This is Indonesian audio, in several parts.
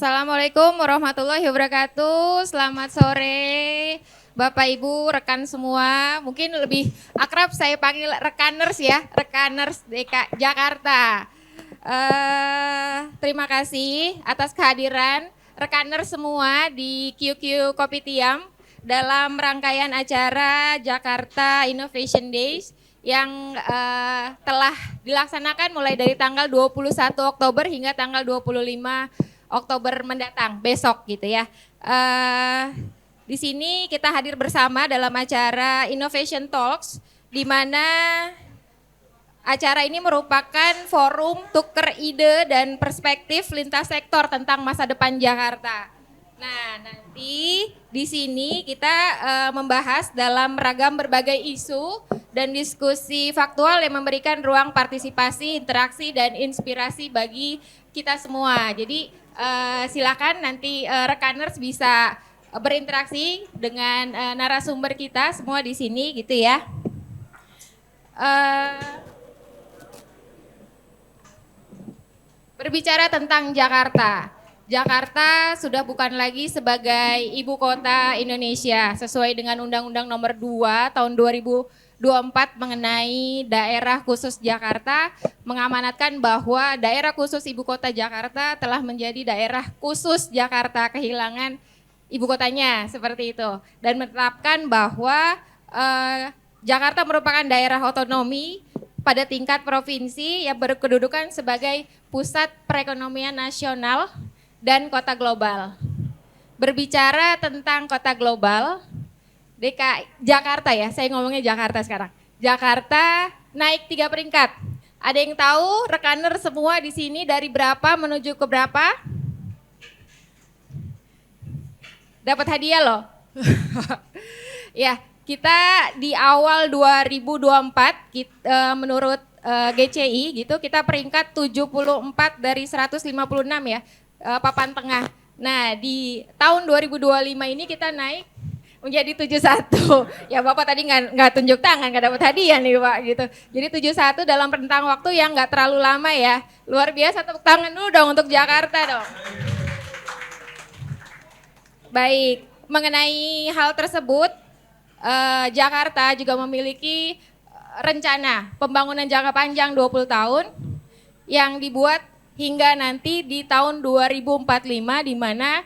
Assalamualaikum warahmatullahi wabarakatuh. Selamat sore Bapak Ibu, rekan semua. Mungkin lebih akrab saya panggil rekaners ya, rekaners DK Jakarta. Terima kasih atas kehadiran rekaners semua di QQ Kopitiam dalam rangkaian acara Jakarta Innovation Days yang telah dilaksanakan mulai dari tanggal 21 Oktober hingga tanggal 25 Oktober mendatang, besok gitu ya. Di sini kita hadir bersama dalam acara Innovation Talks, di mana acara ini merupakan forum tuker ide dan perspektif lintas sektor tentang masa depan Jakarta. Nah, nanti di sini kita membahas dalam ragam berbagai isu dan diskusi faktual yang memberikan ruang partisipasi, interaksi, dan inspirasi bagi kita semua. Jadi silakan nanti rekaners bisa berinteraksi dengan narasumber kita semua di sini gitu ya. Berbicara tentang Jakarta. Jakarta sudah bukan lagi sebagai ibu kota Indonesia sesuai dengan Undang-Undang Nomor 2 tahun 2024 mengenai daerah khusus Jakarta, mengamanatkan bahwa daerah khusus ibu kota Jakarta telah menjadi daerah khusus Jakarta, kehilangan ibu kotanya seperti itu, dan menetapkan bahwa Jakarta merupakan daerah otonomi pada tingkat provinsi yang berkedudukan sebagai pusat perekonomian nasional dan kota global. Berbicara tentang kota global, Jakarta ya, saya ngomongnya Jakarta sekarang. Jakarta naik 3 peringkat. Ada yang tahu rekaner semua di sini dari berapa menuju ke berapa? Dapat hadiah loh. Ya, kita di awal 2024 menurut GCI gitu, kita peringkat 74 dari 156 ya, papan tengah. Nah, di tahun 2025 ini kita naik menjadi 71. Ya Bapak tadi nggak tunjuk tangan, nggak dapat hadiah nih Pak gitu. Jadi 71 dalam rentang waktu yang nggak terlalu lama ya. Luar biasa, tepuk tangan dulu dong untuk Jakarta dong. Baik, mengenai hal tersebut, Jakarta juga memiliki rencana pembangunan jangka panjang 20 tahun yang dibuat hingga nanti di tahun 2045, di mana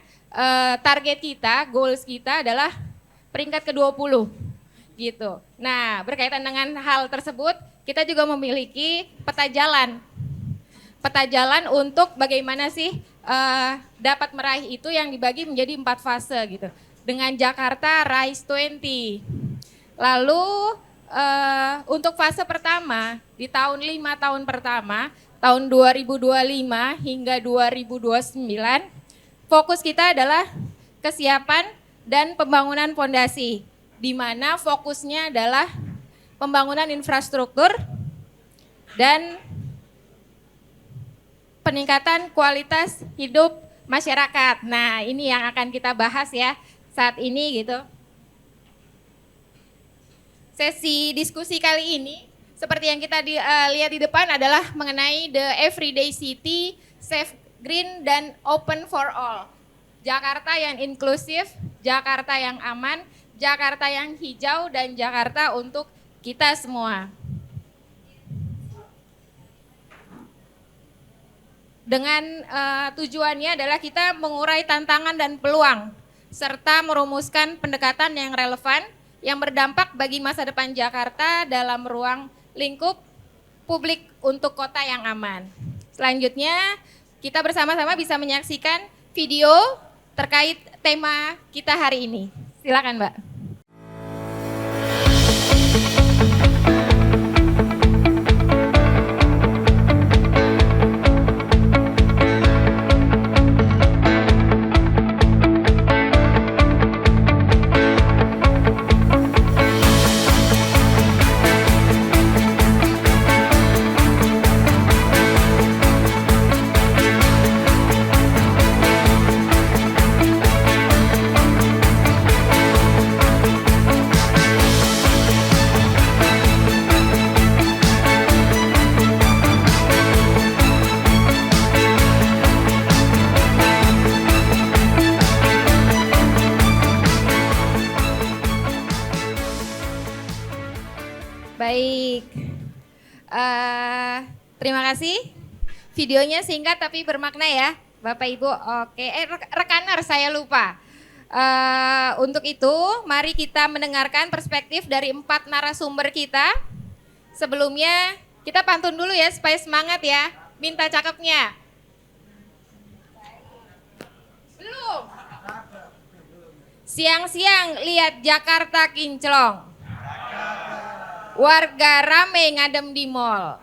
target kita, goals kita adalah peringkat ke-20 gitu. Nah, berkaitan dengan hal tersebut, kita juga memiliki peta jalan. Peta jalan untuk bagaimana sih dapat meraih itu yang dibagi menjadi 4 fase gitu. Dengan Jakarta Rise 20. Lalu untuk fase pertama di tahun 5 tahun pertama, tahun 2025 hingga 2029, fokus kita adalah kesiapan dan pembangunan fondasi, di mana fokusnya adalah pembangunan infrastruktur dan peningkatan kualitas hidup masyarakat. Nah, ini yang akan kita bahas ya saat ini gitu. Sesi diskusi kali ini seperti yang kita lihat di depan adalah mengenai the everyday city, safe, green, dan open for all. Jakarta yang inklusif, Jakarta yang aman, Jakarta yang hijau, dan Jakarta untuk kita semua. Dengan tujuannya adalah kita mengurai tantangan dan peluang, serta merumuskan pendekatan yang relevan, yang berdampak bagi masa depan Jakarta dalam ruang lingkup publik untuk kota yang aman. Selanjutnya, kita bersama-sama bisa menyaksikan video terkait tema kita hari ini. Silakan, Mbak. Terima kasih. Videonya singkat tapi bermakna ya, Bapak Ibu. Oke, rekaner saya lupa. Untuk itu, mari kita mendengarkan perspektif dari 4 narasumber kita. Sebelumnya, kita pantun dulu ya supaya semangat ya. Minta cakepnya. Belum. Siang-siang lihat Jakarta kinclong. Warga rame ngadem di mall.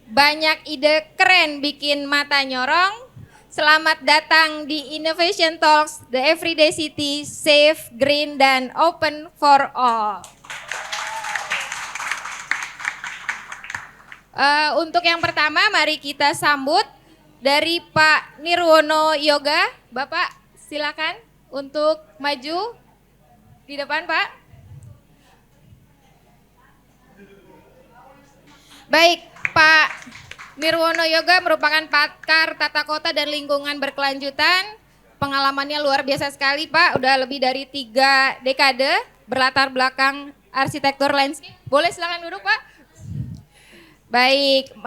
Banyak ide keren bikin mata nyorong. Selamat datang di Innovation Talks, The Everyday City, Safe, Green, dan Open for All. Untuk yang pertama, mari kita sambut dari Pak Nirwono Yoga. Bapak silakan untuk maju di depan, Pak. Baik, Pak Nirwono Yoga merupakan pakar tata kota dan lingkungan berkelanjutan. Pengalamannya luar biasa sekali, Pak. Udah lebih dari 3 dekade berlatar belakang arsitektur landscape. Boleh silakan duduk, Pak. Baik,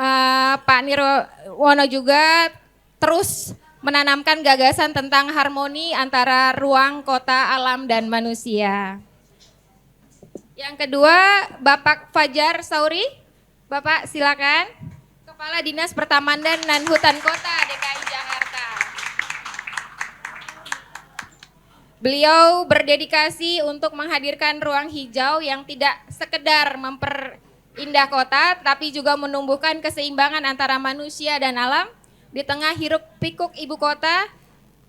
Pak Nirwono juga terus menanamkan gagasan tentang harmoni antara ruang, kota, alam, dan manusia. Yang kedua, Bapak Fajar Sauri. Bapak silakan. Kepala Dinas Pertamanan dan Hutan Kota DKI Jakarta. Beliau berdedikasi untuk menghadirkan ruang hijau yang tidak sekedar memperindah kota, tapi juga menumbuhkan keseimbangan antara manusia dan alam di tengah hiruk pikuk ibu kota.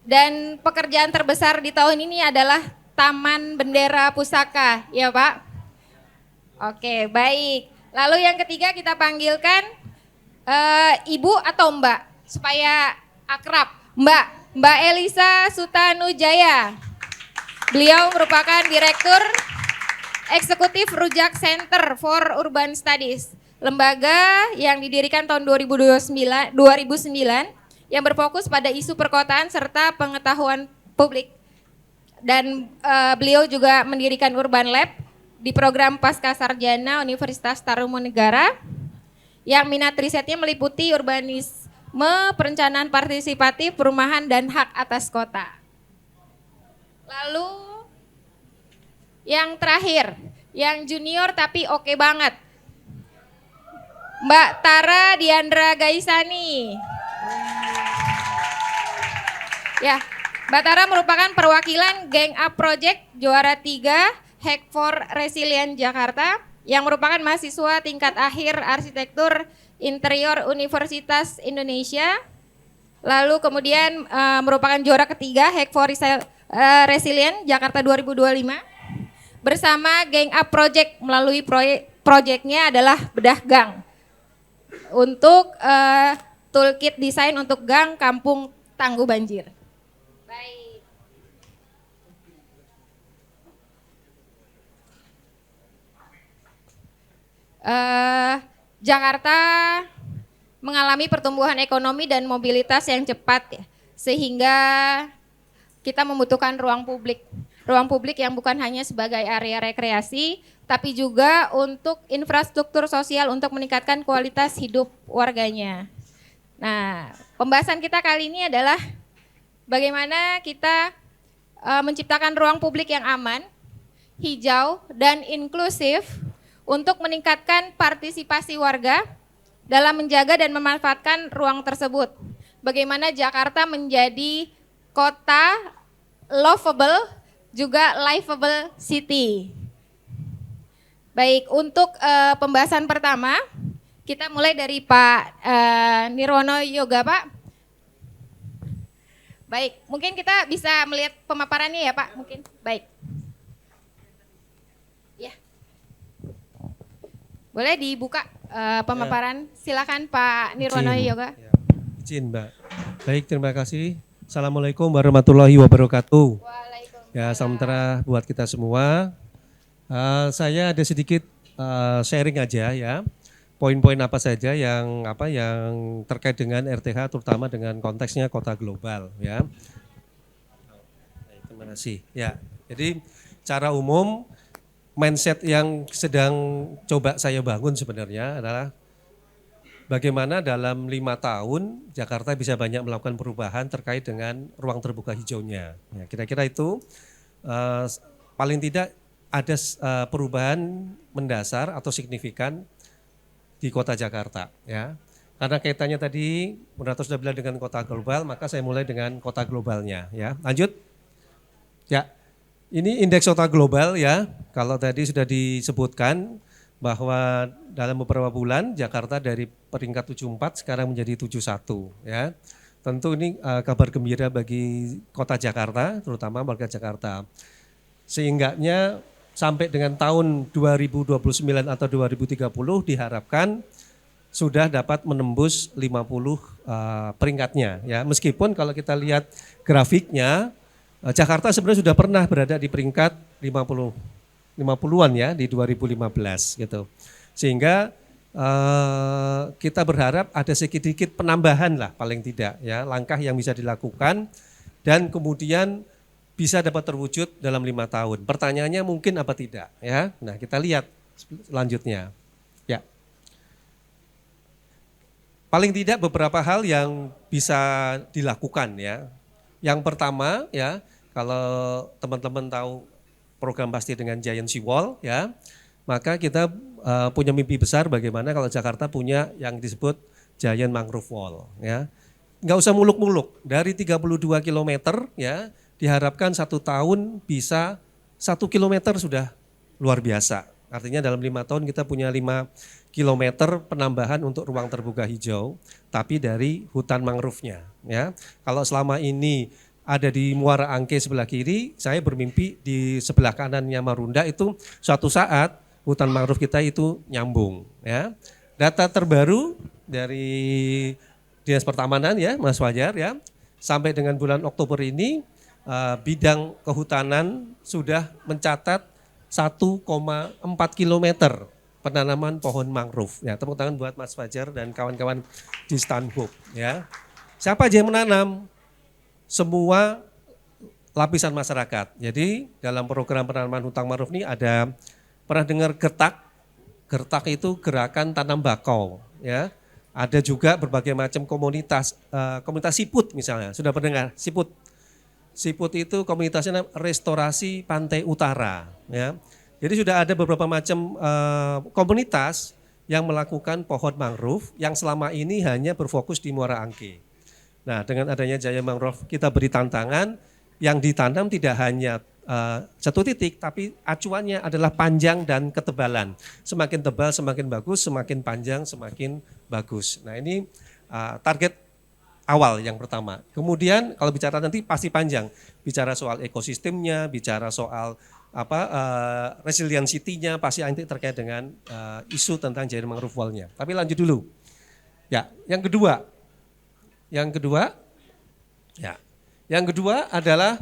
Dan pekerjaan terbesar di tahun ini adalah Taman Bendera Pusaka, ya Pak? Oke, baik. Lalu yang ketiga kita panggilkan Ibu atau Mbak supaya akrab. Mbak Elisa Sutanujaya. Beliau merupakan Direktur Eksekutif Rujak Center for Urban Studies, lembaga yang didirikan tahun 2009 yang berfokus pada isu perkotaan serta pengetahuan publik. Dan beliau juga mendirikan Urban Lab di program Pascasarjana Universitas Tarumanegara yang minat risetnya meliputi urbanisme, perencanaan partisipatif, perumahan, dan hak atas kota. Lalu yang terakhir, yang junior tapi oke banget, Mbak Tara Diandra Gaisani. Ya, Mbak Tara merupakan perwakilan Gang Up Project juara 3 Hack for Resilient Jakarta, yang merupakan mahasiswa tingkat akhir arsitektur interior Universitas Indonesia. Lalu kemudian merupakan juara ketiga Hack for Resilient Jakarta 2025 bersama Gang Up Project melalui proyeknya adalah bedah gang untuk toolkit desain untuk gang kampung tangguh banjir. Baik. Jakarta mengalami pertumbuhan ekonomi dan mobilitas yang cepat ya, sehingga kita membutuhkan ruang publik. Ruang publik yang bukan hanya sebagai area rekreasi, tapi juga untuk infrastruktur sosial untuk meningkatkan kualitas hidup warganya. Nah, pembahasan kita kali ini adalah bagaimana kita menciptakan ruang publik yang aman, hijau, dan inklusif untuk meningkatkan partisipasi warga dalam menjaga dan memanfaatkan ruang tersebut. Bagaimana Jakarta menjadi kota lovable juga livable city. Baik, untuk pembahasan pertama kita mulai dari Pak Nirwono Yoga, Pak. Baik, mungkin kita bisa melihat pemaparannya ya Pak, mungkin. Baik. Ya. Boleh dibuka pemaparan, silakan Pak Nirwono Yoga. Ya. Izin Mbak. Baik, terima kasih. Assalamualaikum warahmatullahi wabarakatuh. Ya, sementara buat kita semua. Saya ada sedikit sharing aja ya. Poin-poin apa saja yang terkait dengan RTH, terutama dengan konteksnya kota global ya. Terima kasih. Ya, jadi secara umum mindset yang sedang coba saya bangun sebenarnya adalah bagaimana dalam 5 tahun Jakarta bisa banyak melakukan perubahan terkait dengan ruang terbuka hijaunya. Ya, kira-kira itu eh, paling tidak ada perubahan mendasar atau signifikan di kota Jakarta. Ya. Karena kaitannya tadi, Moderator sudah bilang dengan kota global, maka saya mulai dengan kota globalnya. Ya, lanjut. Ya, ini indeks kota global ya. Kalau tadi sudah disebutkan bahwa dalam beberapa bulan Jakarta dari peringkat 74 sekarang menjadi 71 ya. Tentu ini kabar gembira bagi kota Jakarta, terutama warga Jakarta. Sehingganya sampai dengan tahun 2029 atau 2030 diharapkan sudah dapat menembus 50 peringkatnya ya. Meskipun kalau kita lihat grafiknya Jakarta sebenarnya sudah pernah berada di peringkat 50-an ya di 2015 gitu. Sehingga kita berharap ada sedikit penambahan lah paling tidak ya langkah yang bisa dilakukan dan kemudian bisa dapat terwujud dalam 5 tahun. Pertanyaannya mungkin apa tidak ya. Nah, kita lihat selanjutnya. Ya. Paling tidak beberapa hal yang bisa dilakukan ya. Yang pertama ya, kalau teman-teman tahu program pasti dengan Giant Sea Wall ya, maka kita punya mimpi besar bagaimana kalau Jakarta punya yang disebut Giant Mangrove Wall ya. Nggak usah muluk-muluk, dari 32 km ya, diharapkan 1 tahun bisa 1 kilometer sudah luar biasa. Artinya dalam 5 tahun kita punya 5 kilometer penambahan untuk ruang terbuka hijau, tapi dari hutan mangrove-nya. Ya. Kalau selama ini ada di Muara Angke sebelah kiri, saya bermimpi di sebelah kanannya Marunda itu suatu saat hutan mangrove kita itu nyambung. Ya. Data terbaru dari Dinas Pertamanan ya, Mas Fajar ya, sampai dengan bulan Oktober ini bidang kehutanan sudah mencatat 1,4 kilometer penanaman pohon mangrove. Ya, tepuk tangan buat Mas Fajar dan kawan-kawan di Stanhope. Ya, siapa aja yang menanam? Semua lapisan masyarakat. Jadi dalam program penanaman hutan mangrove ini ada pernah dengar gertak? Gertak itu gerakan tanam bakau. Ya, ada juga berbagai macam komunitas, komunitas siput misalnya. Sudah pernah dengar siput? Siput itu komunitasnya restorasi pantai utara. Ya. Jadi sudah ada beberapa macam komunitas yang melakukan pohon mangrove yang selama ini hanya berfokus di Muara Angke. Nah, dengan adanya Jaya Mangrove kita beri tantangan yang ditanam tidak hanya satu titik, tapi acuannya adalah panjang dan ketebalan. Semakin tebal semakin bagus, semakin panjang semakin bagus. Nah, ini target awal yang pertama. Kemudian kalau bicara nanti pasti panjang. Bicara soal ekosistemnya, bicara soal resiliensinya pasti nanti terkait dengan isu tentang Giant Mangrove Wall-nya. Tapi lanjut dulu. Ya, yang kedua. Yang kedua adalah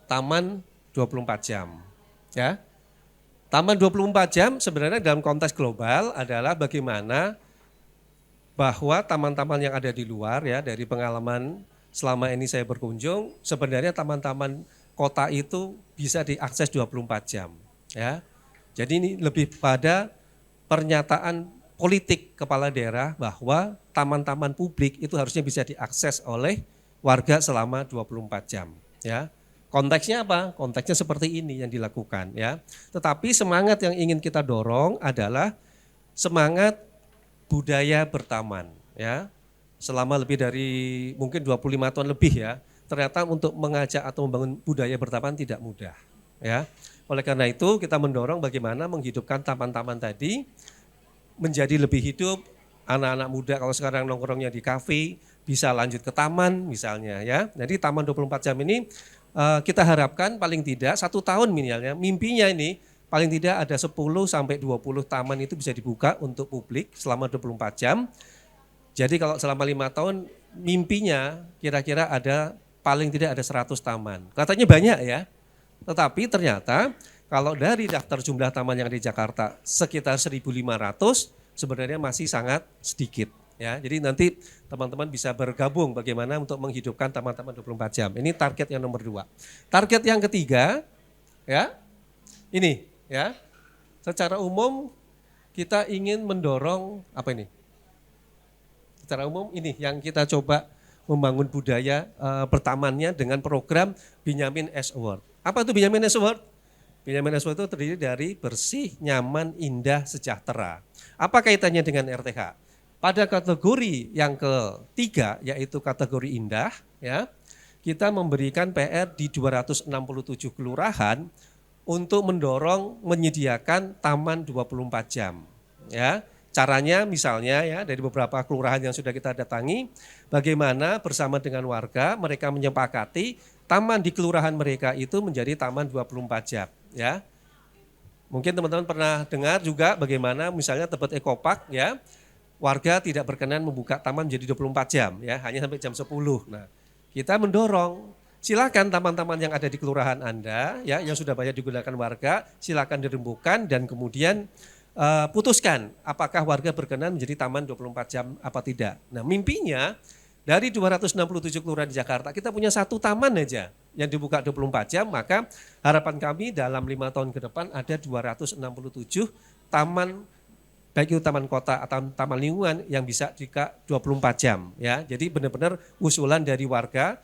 Taman 24 jam. Ya. Taman 24 jam sebenarnya dalam konteks global adalah bagaimana bahwa taman-taman yang ada di luar ya, dari pengalaman selama ini saya berkunjung, sebenarnya taman-taman kota itu bisa diakses 24 jam ya. Jadi ini lebih pada pernyataan politik kepala daerah bahwa taman-taman publik itu harusnya bisa diakses oleh warga selama 24 jam ya. Konteksnya apa? Konteksnya seperti ini yang dilakukan ya. Tetapi semangat yang ingin kita dorong adalah semangat budaya bertaman ya. Selama lebih dari mungkin 25 tahun lebih ya. Ternyata untuk mengajak atau membangun budaya bertaman tidak mudah ya. Oleh karena itu kita mendorong bagaimana menghidupkan taman-taman tadi menjadi lebih hidup. Anak-anak muda kalau sekarang nongkrongnya di kafe bisa lanjut ke taman misalnya ya. Jadi Taman 24 jam ini kita harapkan paling tidak 1 tahun minimalnya, mimpinya ini paling tidak ada 10 sampai 20 taman itu bisa dibuka untuk publik selama 24 jam. Jadi kalau selama 5 tahun mimpinya kira-kira ada paling tidak ada 100 taman. Katanya banyak ya, tetapi ternyata kalau dari daftar jumlah taman yang ada di Jakarta sekitar 1.500 sebenarnya masih sangat sedikit. Ya, jadi nanti teman-teman bisa bergabung bagaimana untuk menghidupkan taman-taman 24 jam. Ini target yang nomor 2. Target yang ketiga, ya, ini ya. secara umum kita ingin mendorong apa ini? Secara umum ini yang kita coba membangun budaya pertamannya dengan program Benyamin S Award. Apa itu Benyamin S Award? Benyamin S Award itu terdiri dari bersih, nyaman, indah, sejahtera. Apa kaitannya dengan RTH? Pada kategori yang ketiga yaitu kategori indah, ya, kita memberikan PR di 267 kelurahan untuk mendorong menyediakan taman 24 jam, ya. Caranya misalnya ya dari beberapa kelurahan yang sudah kita datangi, bagaimana bersama dengan warga mereka menyepakati taman di kelurahan mereka itu menjadi taman 24 jam, ya. Mungkin teman-teman pernah dengar juga bagaimana misalnya Tebet Eco Park, ya, warga tidak berkenan membuka taman menjadi 24 jam, ya, hanya sampai jam 10. Nah, kita mendorong silakan taman-taman yang ada di kelurahan Anda, ya, yang sudah banyak digunakan warga, silakan dirembukan dan kemudian putuskan apakah warga berkenan menjadi taman 24 jam apa tidak. Nah, mimpinya dari 267 kelurahan di Jakarta kita punya satu taman aja yang dibuka 24 jam, maka harapan kami dalam 5 tahun ke depan ada 267 taman, baik itu taman kota atau taman lingkungan yang bisa dibuka 24 jam, ya. Jadi benar-benar usulan dari warga,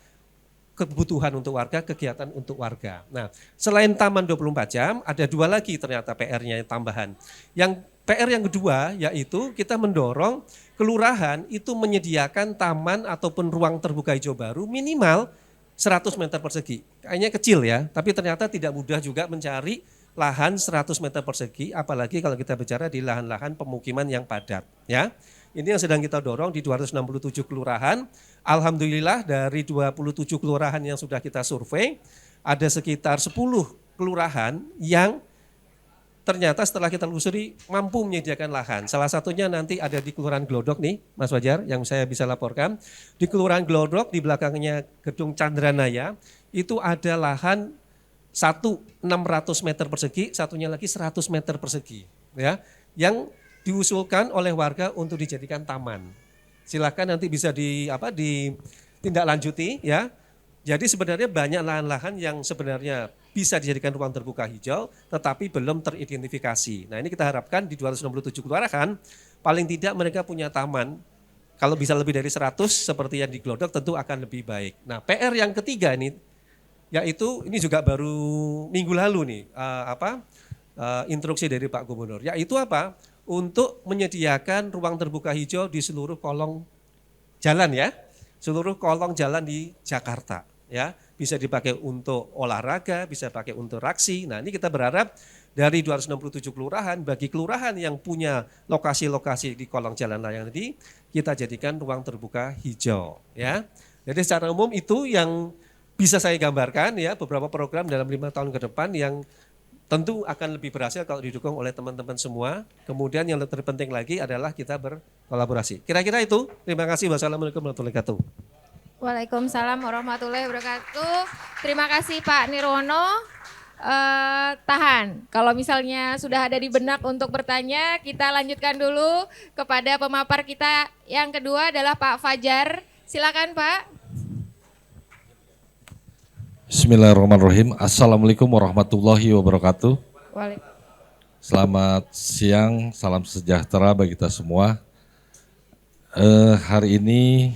kebutuhan untuk warga, kegiatan untuk warga. Nah, selain taman 24 jam, ada dua lagi ternyata PR-nya yang tambahan. Yang PR yang kedua yaitu kita mendorong kelurahan itu menyediakan taman ataupun ruang terbuka hijau baru minimal 100 meter persegi. Kayaknya kecil ya, tapi ternyata tidak mudah juga mencari lahan 100 meter persegi, apalagi kalau kita bicara di lahan-lahan pemukiman yang padat, ya. Ini yang sedang kita dorong di 267 kelurahan. Alhamdulillah dari 27 kelurahan yang sudah kita survei, ada sekitar 10 kelurahan yang ternyata setelah kita telusuri mampu menyediakan lahan. Salah satunya nanti ada di Kelurahan Glodok nih, Mas Wajar, yang saya bisa laporkan. Di Kelurahan Glodok, di belakangnya Gedung Chandranaya, itu ada lahan satu 600 meter persegi, satunya lagi 100 meter persegi, ya, yang diusulkan oleh warga untuk dijadikan taman. Silakan nanti bisa ditindaklanjuti, ya. Jadi sebenarnya banyak lahan-lahan yang sebenarnya bisa dijadikan ruang terbuka hijau tetapi belum teridentifikasi. Nah, ini kita harapkan di 267 kelurahan paling tidak mereka punya taman. Kalau bisa lebih dari 100 seperti yang di Glodok tentu akan lebih baik. Nah, PR yang ketiga ini yaitu ini juga baru minggu lalu nih instruksi dari Pak Gubernur. Yaitu apa? Untuk menyediakan ruang terbuka hijau di seluruh kolong jalan, ya. Seluruh kolong jalan di Jakarta, ya. Bisa dipakai untuk olahraga, bisa pakai untuk raksi. Nah, ini kita berharap dari 267 kelurahan, bagi kelurahan yang punya lokasi-lokasi di kolong jalan layang tadi, kita jadikan ruang terbuka hijau, ya. Jadi secara umum itu yang bisa saya gambarkan, ya, beberapa program dalam 5 tahun ke depan yang tentu akan lebih berhasil kalau didukung oleh teman-teman semua. Kemudian yang terpenting lagi adalah kita berkolaborasi. Kira-kira itu. Terima kasih. Wassalamualaikum warahmatullahi wabarakatuh. Waalaikumsalam warahmatullahi wabarakatuh. Terima kasih Pak Nirwono. Tahan, kalau misalnya sudah ada di benak untuk bertanya, kita lanjutkan dulu kepada pemapar kita. Yang kedua adalah Pak Fajar. Silakan Pak. Bismillahirrahmanirrahim. Assalamualaikum warahmatullahi wabarakatuh. Selamat siang, salam sejahtera bagi kita semua. Hari ini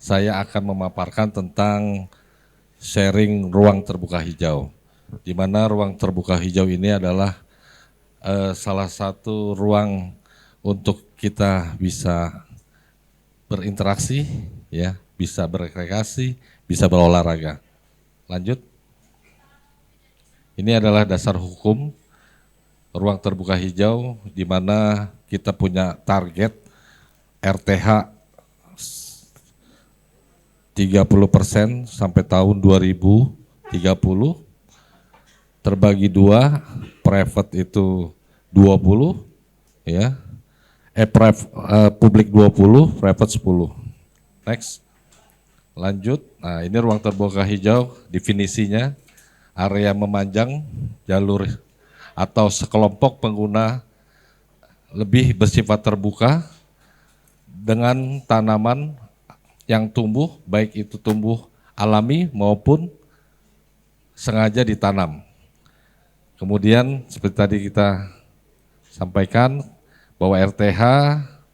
saya akan memaparkan tentang sharing ruang terbuka hijau. Di mana ruang terbuka hijau ini adalah salah satu ruang untuk kita bisa berinteraksi, ya, bisa berrekreasi, bisa berolahraga. Lanjut. Ini adalah dasar hukum ruang terbuka hijau di mana kita punya target RTH 30% sampai tahun 2030. Terbagi dua, private itu 20, ya. Publik 20, private 10. Next. Lanjut, nah ini ruang terbuka hijau, definisinya area memanjang jalur atau sekelompok pengguna lebih bersifat terbuka dengan tanaman yang tumbuh, baik itu tumbuh alami maupun sengaja ditanam. Kemudian seperti tadi kita sampaikan bahwa RTH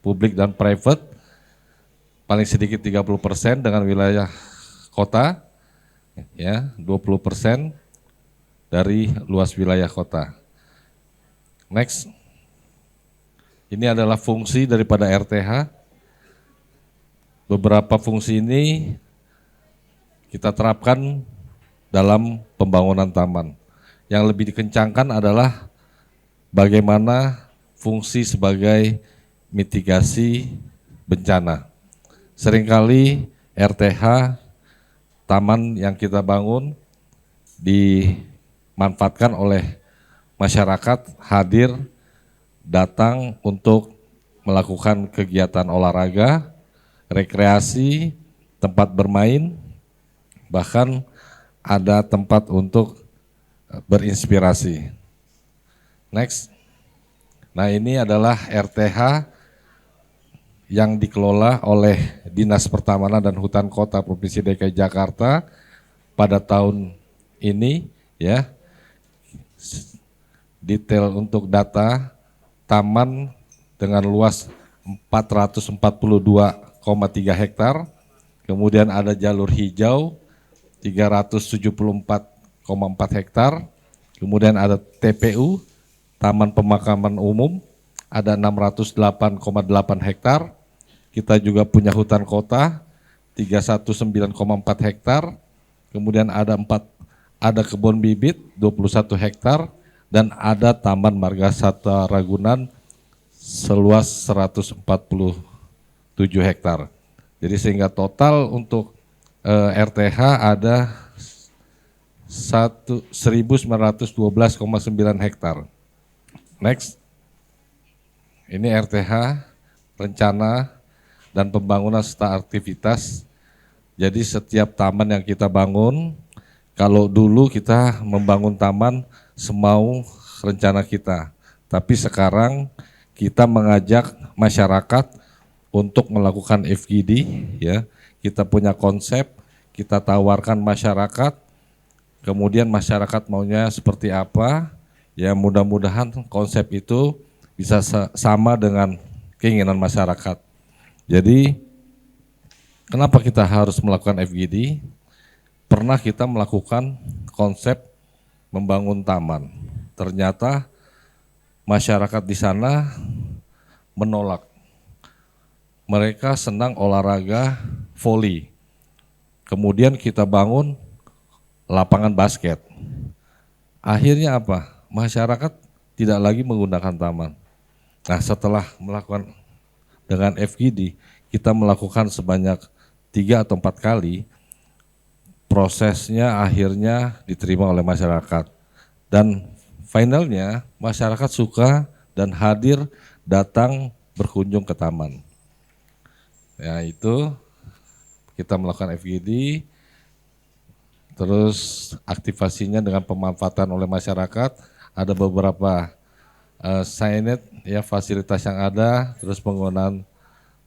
publik dan private paling sedikit 30% dengan wilayah kota, ya 20% dari luas wilayah kota. Next, ini adalah fungsi daripada RTH. Beberapa fungsi ini kita terapkan dalam pembangunan taman. Yang lebih dikencangkan adalah bagaimana fungsi sebagai mitigasi bencana. Seringkali RTH, taman yang kita bangun dimanfaatkan oleh masyarakat hadir, datang untuk melakukan kegiatan olahraga, rekreasi, tempat bermain, bahkan ada tempat untuk berinspirasi. Next. Nah, ini adalah RTH yang dikelola oleh Dinas Pertamanan dan Hutan Kota Provinsi DKI Jakarta pada tahun ini, ya. Detail untuk data taman dengan luas 442,3 hektar, kemudian ada jalur hijau 374,4 hektar, kemudian ada TPU, Taman Pemakaman Umum, ada 608,8 hektar. Kita juga punya hutan kota 319,4 hektar, kemudian ada kebun bibit 21 hektar, dan ada Taman Marga Satwa Ragunan seluas 147 hektar. Jadi sehingga total untuk RTH ada 1.912,9 hektar. Next, ini RTH rencana dan pembangunan serta aktivitas. Jadi setiap taman yang kita bangun, kalau dulu kita membangun taman semau rencana kita, tapi sekarang kita mengajak masyarakat untuk melakukan FGD, ya. Kita punya konsep, kita tawarkan masyarakat, kemudian masyarakat maunya seperti apa, ya mudah-mudahan konsep itu bisa sama dengan keinginan masyarakat. Jadi kenapa kita harus melakukan FGD? Pernah kita melakukan konsep membangun taman. Ternyata masyarakat di sana menolak. Mereka senang olahraga voli. Kemudian kita bangun lapangan basket. Akhirnya apa? Masyarakat tidak lagi menggunakan taman. Nah, setelah melakukan dengan FGD, kita melakukan sebanyak 3 atau 4 kali, prosesnya akhirnya diterima oleh masyarakat. Dan finalnya masyarakat suka dan hadir datang berkunjung ke taman. Ya, itu kita melakukan FGD, terus aktivasinya dengan pemanfaatan oleh masyarakat, ada beberapa signage, ya fasilitas yang ada, terus penggunaan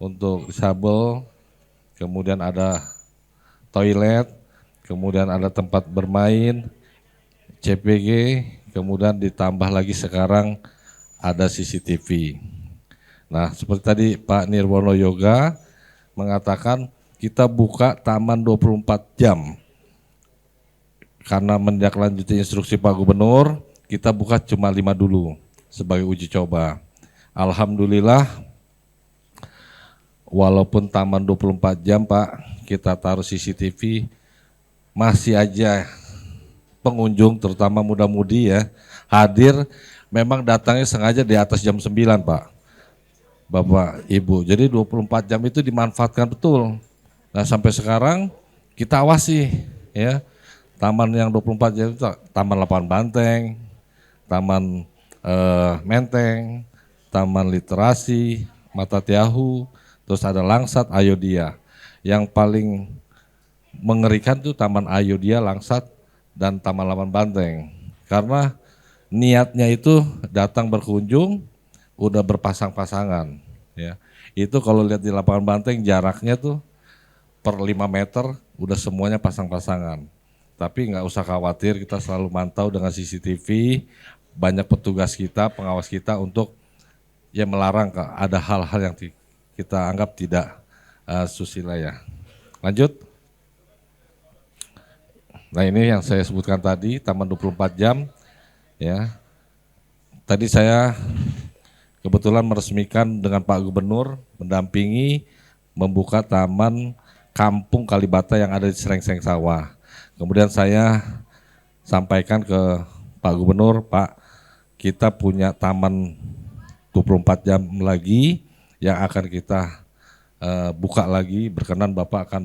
untuk disabel, kemudian ada toilet, kemudian ada tempat bermain, CPG, kemudian ditambah lagi sekarang ada CCTV. Nah, seperti tadi Pak Nirwono Yoga mengatakan kita buka taman 24 jam. Karena menindaklanjuti instruksi Pak Gubernur, kita buka cuma 5 dulu sebagai uji coba. Alhamdulillah, walaupun taman 24 jam Pak, kita taruh CCTV, masih aja pengunjung terutama muda-mudi ya, hadir, memang datangnya sengaja di atas jam 9 Pak, Bapak Ibu. Jadi 24 jam itu dimanfaatkan betul. Nah sampai sekarang kita awasi ya, taman yang 24 jam itu taman lapangan banteng, taman menteng, taman literasi, mata tiahu, terus ada langsat, Ayodhya. Yang paling mengerikan tuh taman Ayodhya, langsat, dan taman lapangan banteng. Karena niatnya itu datang berkunjung, udah berpasang-pasangan. Ya. Itu kalau lihat di lapangan banteng jaraknya tuh per 5 meter udah semuanya pasang-pasangan. Tapi nggak usah khawatir, kita selalu mantau dengan CCTV, banyak petugas kita, pengawas kita untuk ya melarang ada hal-hal yang kita anggap tidak susila ya. Lanjut. Nah ini yang saya sebutkan tadi, Taman 24 jam ya. Tadi saya kebetulan meresmikan dengan Pak Gubernur mendampingi membuka Taman Kampung Kalibata yang ada di Serengseng Sawah. Kemudian saya sampaikan ke Pak Gubernur, Pak, kita punya taman 24 jam lagi yang akan kita buka lagi, berkenan Bapak akan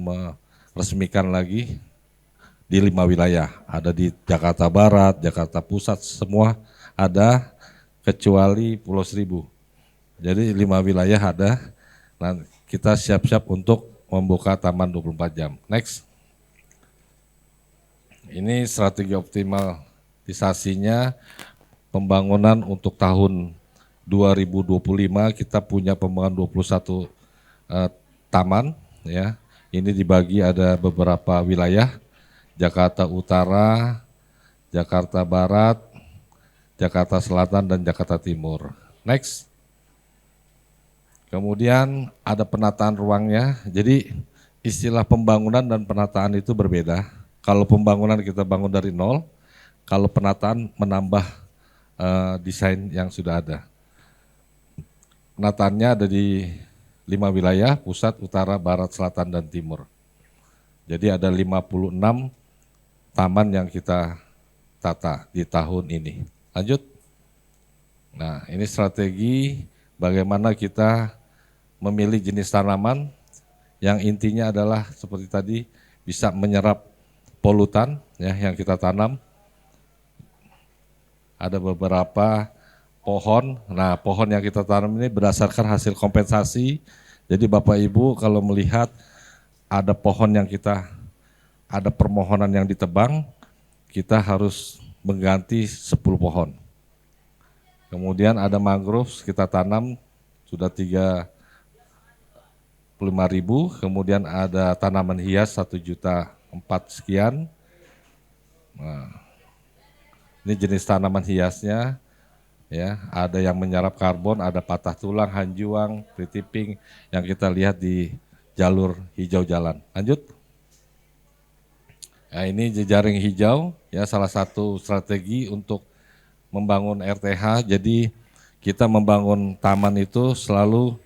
meresmikan lagi di 5 wilayah. Ada di Jakarta Barat, Jakarta Pusat, semua ada kecuali Pulau Seribu. Jadi 5 wilayah ada. Nah, kita siap-siap untuk membuka taman 24 jam. Next. Ini strategi optimalisasinya pembangunan untuk tahun 2025 kita punya pembangunan 21 taman ya. Ini dibagi ada beberapa wilayah, Jakarta Utara, Jakarta Barat, Jakarta Selatan dan Jakarta Timur. Next. Kemudian ada penataan ruangnya. Jadi istilah pembangunan dan penataan itu berbeda. Kalau pembangunan kita bangun dari nol, kalau penataan menambah desain yang sudah ada. Penataannya ada di 5 wilayah, pusat, utara, barat, selatan, dan timur. Jadi ada 56 taman yang kita tata di tahun ini. Lanjut. Nah ini strategi bagaimana kita memilih jenis tanaman yang intinya adalah seperti tadi bisa menyerap polutan ya yang kita tanam. Ada beberapa pohon. Nah, pohon yang kita tanam ini berdasarkan hasil kompensasi. Jadi Bapak Ibu kalau melihat ada pohon yang ada permohonan yang ditebang, kita harus mengganti 10 pohon. Kemudian ada mangrove kita tanam sudah 35.000, kemudian ada tanaman hias 1.400.000 sekian. Nah, ini jenis tanaman hiasnya ya, ada yang menyerap karbon, ada patah tulang, hanjuang, pretiping yang kita lihat di jalur hijau jalan. Lanjut. Nah, ini jejaring hijau ya, salah satu strategi untuk membangun RTH. Jadi kita membangun taman itu selalu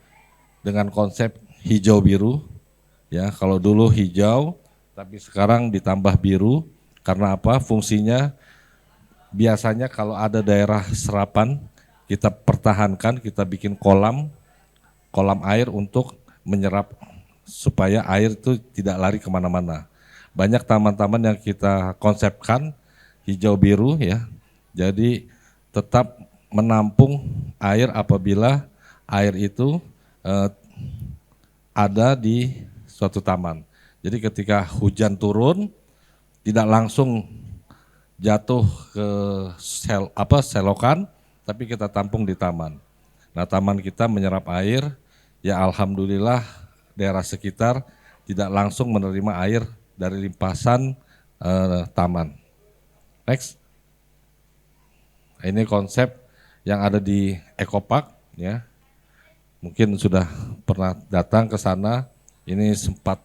dengan konsep hijau biru ya. Kalau dulu hijau tapi sekarang ditambah biru karena apa? Fungsinya biasanya kalau ada daerah serapan kita pertahankan, kita bikin kolam air untuk menyerap supaya air itu tidak lari kemana-mana. Banyak taman-taman yang kita konsepkan hijau biru ya, jadi tetap menampung air apabila air itu ada di suatu taman. Jadi ketika hujan turun tidak langsung jatuh ke selokan, tapi kita tampung di taman. Nah taman kita menyerap air, ya alhamdulillah daerah sekitar tidak langsung menerima air dari limpasan taman. Next. Ini konsep yang ada di Ekopark ya. Mungkin sudah pernah datang ke sana, ini sempat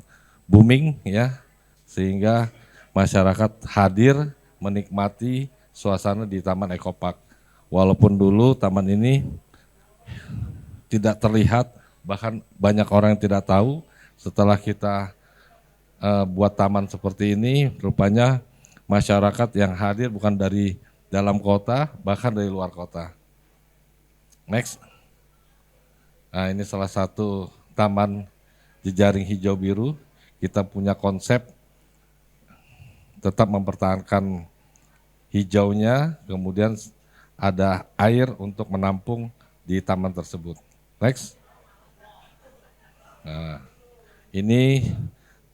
booming ya, sehingga masyarakat hadir menikmati suasana di Taman Ekopark. Walaupun dulu taman ini tidak terlihat, bahkan banyak orang yang tidak tahu, setelah kita buat taman seperti ini, rupanya masyarakat yang hadir bukan dari dalam kota, bahkan dari luar kota. Next. Nah ini salah satu taman jejaring hijau biru, kita punya konsep tetap mempertahankan hijaunya, kemudian ada air untuk menampung di taman tersebut. Next. Nah, ini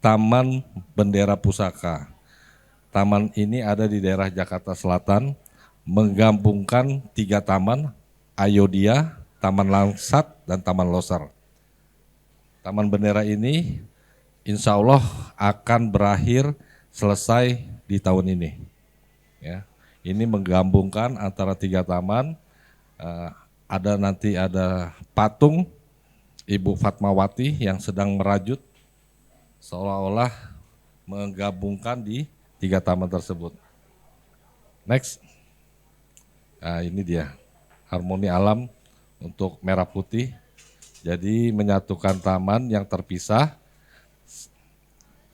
Taman Bendera Pusaka. Taman ini ada di daerah Jakarta Selatan, menggabungkan 3 taman, Ayodhya, Taman Langsat, dan Taman Loser. Taman Bendera ini insya Allah akan berakhir selesai di tahun ini. Ya, ini menggabungkan antara 3 taman, nanti ada patung Ibu Fatmawati yang sedang merajut seolah-olah menggabungkan di 3 taman tersebut. Next. Nah, ini dia harmoni alam untuk merah putih. Jadi menyatukan taman yang terpisah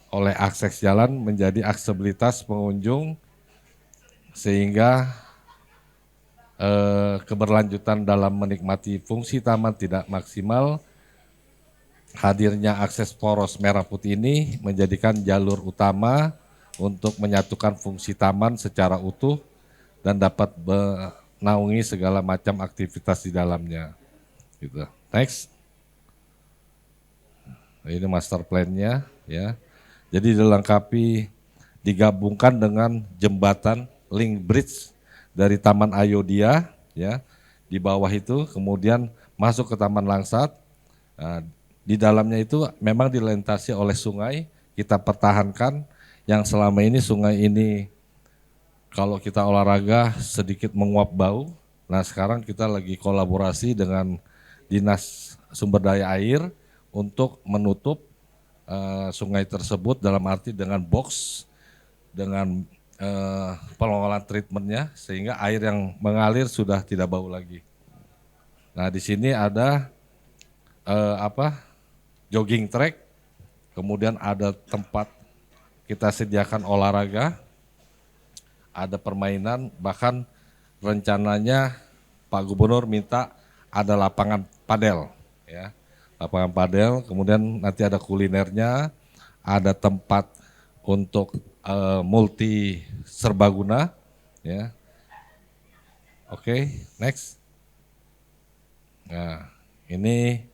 oleh akses jalan menjadi aksesibilitas pengunjung sehingga keberlanjutan dalam menikmati fungsi taman tidak maksimal. Hadirnya akses poros merah putih ini menjadikan jalur utama untuk menyatukan fungsi taman secara utuh dan dapat menaungi segala macam aktivitas di dalamnya. Gitu. Next. Ini master plan-nya ya. Jadi dilengkapi digabungkan dengan jembatan link bridge dari Taman Ayodhya ya. Di bawah itu kemudian masuk ke Taman Langsat. Nah, di dalamnya itu memang dilintasi oleh sungai, kita pertahankan yang selama ini sungai ini kalau kita olahraga sedikit menguap bau. Nah, sekarang kita lagi kolaborasi dengan Dinas Sumber Daya Air untuk menutup sungai tersebut dalam arti dengan box, dengan pengelolaan treatmentnya sehingga air yang mengalir sudah tidak bau lagi. Nah di sini ada jogging track, kemudian ada tempat kita sediakan olahraga, ada permainan, bahkan rencananya Pak Gubernur minta ada lapangan padel, ya, lapangan padel, kemudian nanti ada kulinernya, ada tempat untuk multi serbaguna, ya. Oke, next. Nah, ini